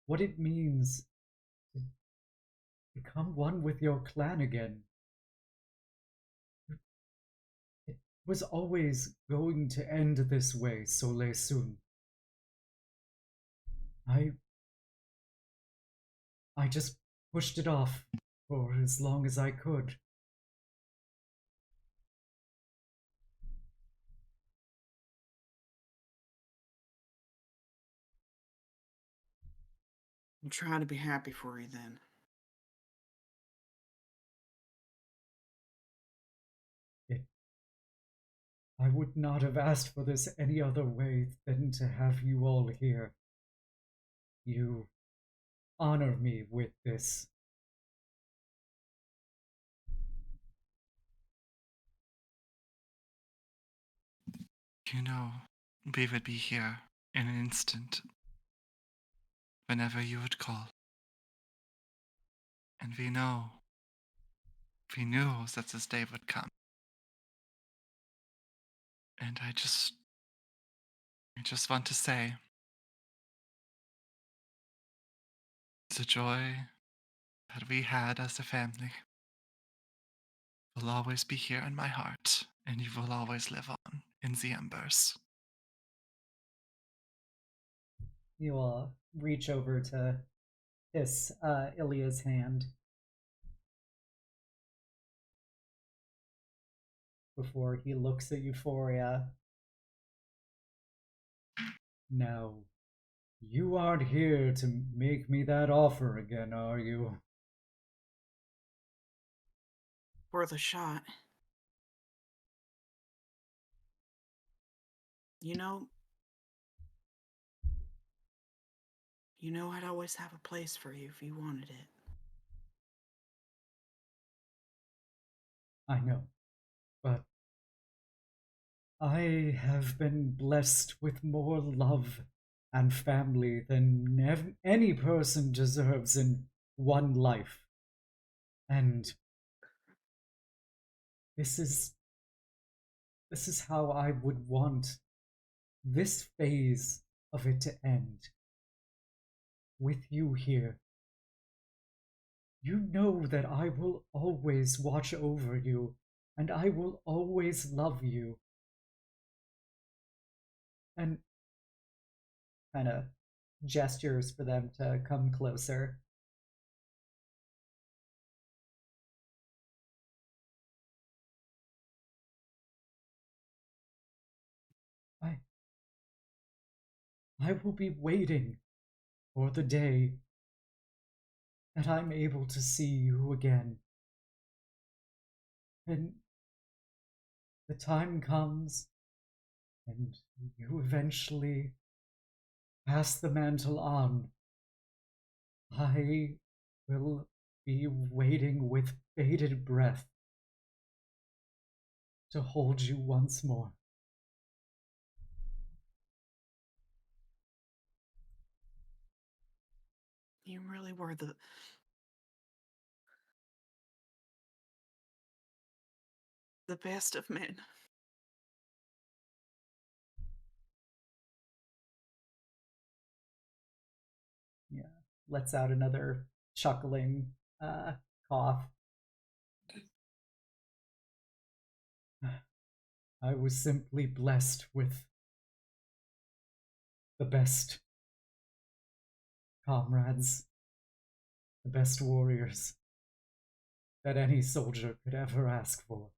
what it means to become one with your clan again. It was always going to end this way, Sole Sun. I just pushed it off for as long as I could. I'm trying to be happy for you then. I would not have asked for this any other way than to have you all here. You honor me with this. You know, we would be here in an instant. Whenever you would call. And we knew that this day would come. And I just want to say, the joy that we had as a family will always be here in my heart, and you will always live on in the embers. You all reach over to kiss Ilya's hand before he looks at Euphoria. Now, you aren't here to make me that offer again, are you? Worth a shot. You know, I'd always have a place for you if you wanted it. I know, but I have been blessed with more love and family than any person deserves in one life. And this is how I would want this phase of it to end. With you here. you know that I will always watch over you, and I will always love you. And kind of gestures for them to come closer. I I will be waiting for the day that I'm able to see you again. And the time comes, and you eventually pass the mantle on. I will be waiting with bated breath to hold you once more. You really were the best of men. Yeah, lets out another chuckling cough. I was simply blessed with the best comrades, the best warriors that any soldier could ever ask for.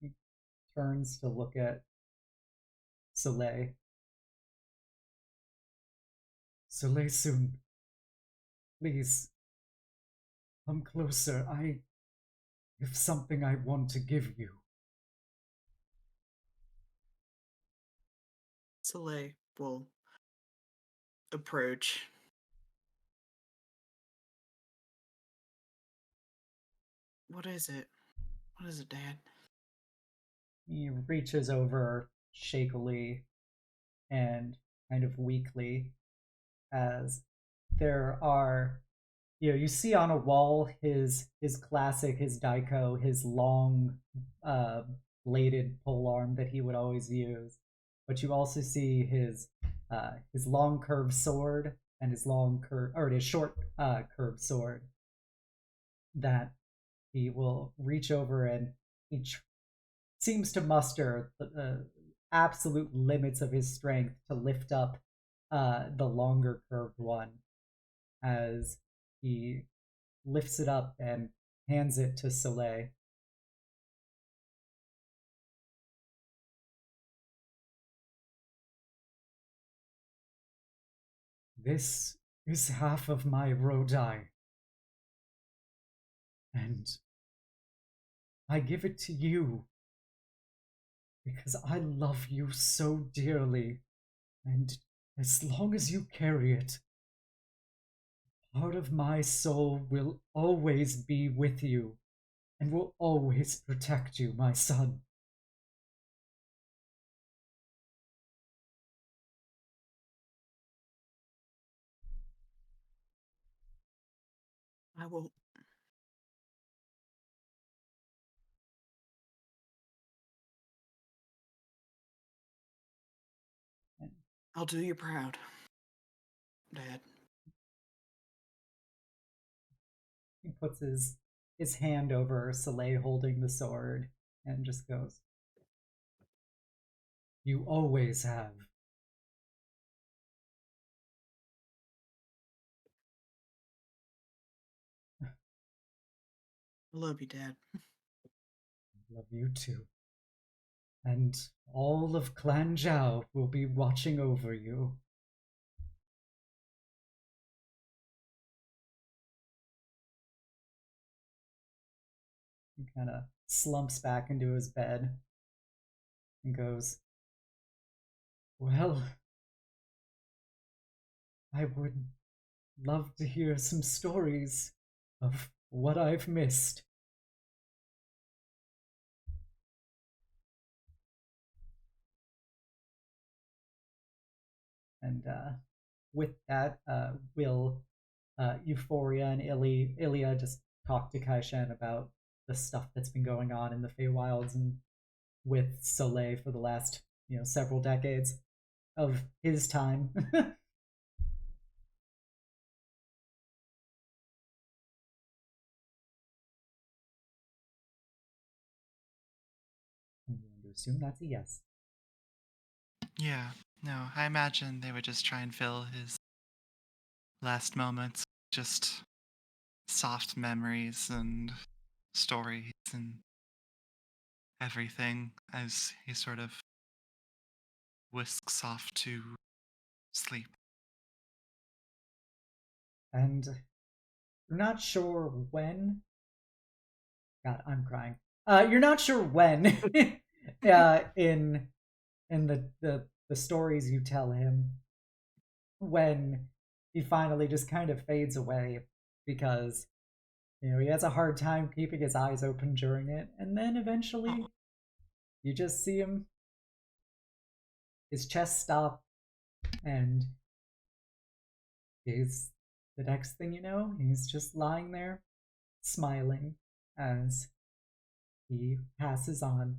He turns to look at Soleil. Soleil Soon, please, come closer. I have something I want to give you. Soleil will approach. What is it? What is it, Dad? He reaches over shakily and kind of weakly as there are, you see on a wall his classic, his daiko, his long bladed polearm that he would always use, but you also see his long curved sword and his short curved sword that he will reach over, and he seems to muster the absolute limits of his strength to lift up the longer curved one as he lifts it up and hands it to Soleil. This is half of my Rodai, and I give it to you because I love you so dearly, and as long as you carry it, part of my soul will always be with you and will always protect you, my son. I will. I'll do you proud, Dad. He puts his hand over Soleil holding the sword and just goes, "You always have." I love you, Dad. Love you too. And all of Clan Zhao will be watching over you. He kind of slumps back into his bed and goes, "Well, I would love to hear some stories of what I've missed." And with that, will Euphoria and Ilia just talk to Kaishan about the stuff that's been going on in the Feywilds and with Soleil for the last, several decades? of his time. I'm going to assume that's a yes. Yeah, no, I imagine they would just try and fill his last moments with just soft memories and stories and everything as he sort of whisks off to sleep. And you're not sure when. God, I'm crying. You're not sure when in the stories you tell him, when he finally just kind of fades away because he has a hard time keeping his eyes open during it, and then eventually you just see him, his chest stop, and he's the next thing you know, he's just lying there smiling as he passes on.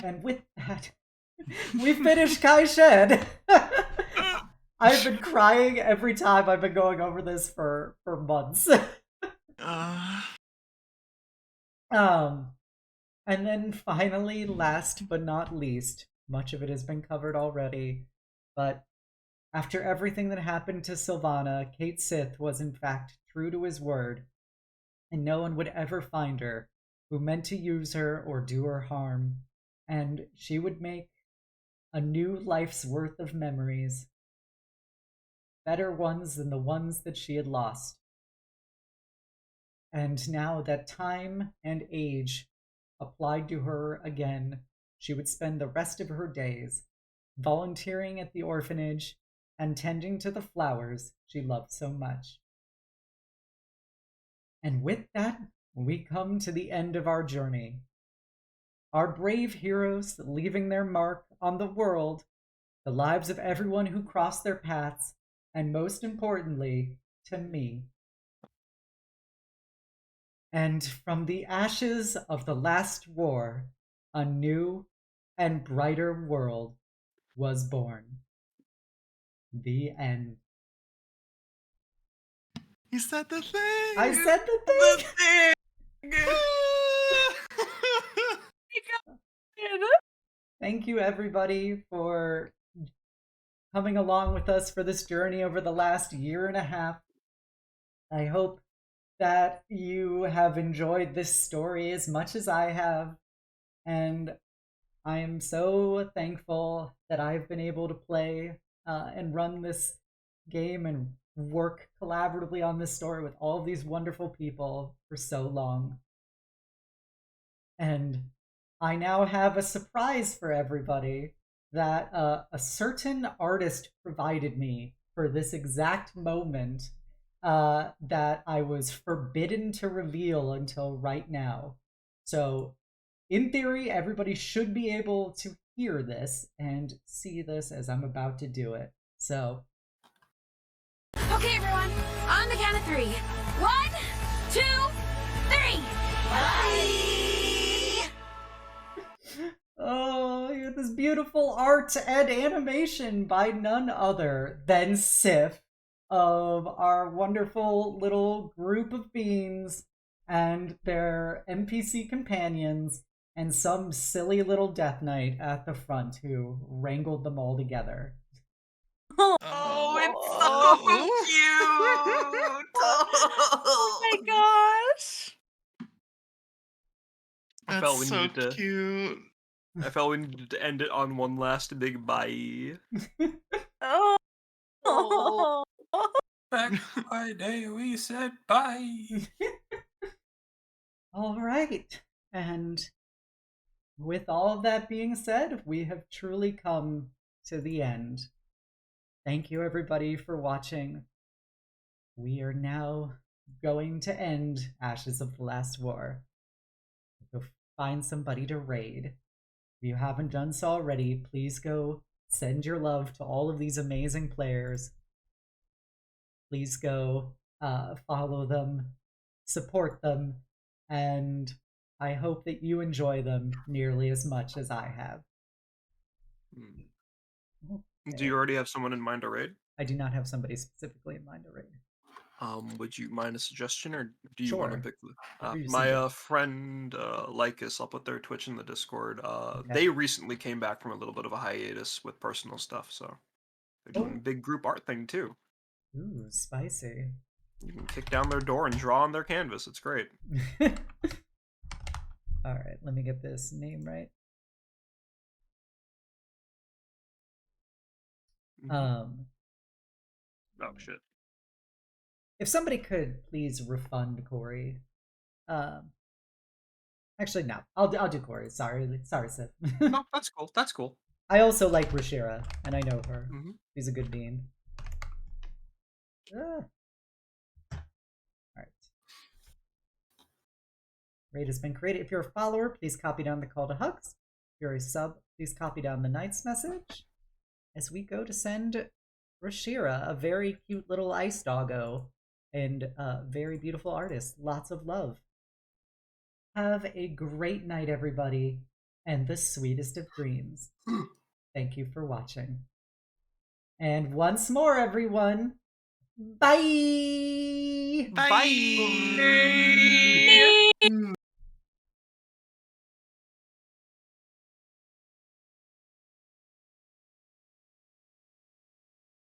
And with that, we finish Kai Shed. I've been crying every time I've been going over this for months. And then finally, last but not least, much of it has been covered already, but after everything that happened to Sylvana, Kate Sith was in fact true to his word, and no one would ever find her who meant to use her or do her harm, and she would make a new life's worth of memories, better ones than the ones that she had lost. And now that time and age applied to her again, she would spend the rest of her days volunteering at the orphanage and tending to the flowers she loved so much. And with that, we come to the end of our journey. Our brave heroes leaving their mark on the world, the lives of everyone who crossed their paths, and most importantly, to me. And from the ashes of the last war, a new and brighter world was born. The end. You said the thing! I said the thing! Thank you, everybody, for coming along with us for this journey over the last year and a half. I hope that you have enjoyed this story as much as I have, and I am so thankful that I've been able to play and run this game and work collaboratively on this story with all of these wonderful people for so long. And I now have a surprise for everybody that a certain artist provided me for this exact moment that I was forbidden to reveal until right now. So, in theory, everybody should be able to hear this and see this as I'm about to do it. So. Okay, everyone, on the count of 3. 1, 2, 3. Bye! Oh, you have this beautiful art and animation by none other than Sif of our wonderful little group of beings and their NPC companions and some silly little Death Knight at the front who wrangled them all together. Oh, it's so cute! Oh my gosh! I That's felt we so needed to. cute. I felt we needed to end it on one last big bye. Oh. Oh. Back in my day, we said bye. All right. And with all of that being said, we have truly come to the end. Thank you, everybody, for watching. We are now going to end Ashes of the Last War. Go find somebody to raid. If you haven't done so already, please go send your love to all of these amazing players. Please go follow them, support them, and I hope that you enjoy them nearly as much as I have. Do you already have someone in mind to raid? I do not have somebody specifically in mind to raid. Would you mind a suggestion, or do you want to Sure. pick Whatever you my suggest. friend Lycus? I'll put their Twitch in the Discord. Okay. They recently came back from a little bit of a hiatus with personal stuff, so they're doing a big group art thing too. Ooh, spicy. You can kick down their door and draw on their canvas. It's great. All right, let me get this name right. Oh shit. If somebody could please refund Corey. Actually, no. I'll do Corey. Sorry, Sif. No, that's cool. That's cool. I also like Rashira, and I know her. Mhm. She's a good bean. All right. Raid has been created. If you're a follower, please copy down the call to hugs. If you're a sub, please copy down the Knight's message. As we go to send Rashira, a very cute little ice doggo, and a very beautiful artist. Lots of love. Have a great night, everybody, and the sweetest of dreams. Thank you for watching. And once more, everyone, bye! Bye. Bye.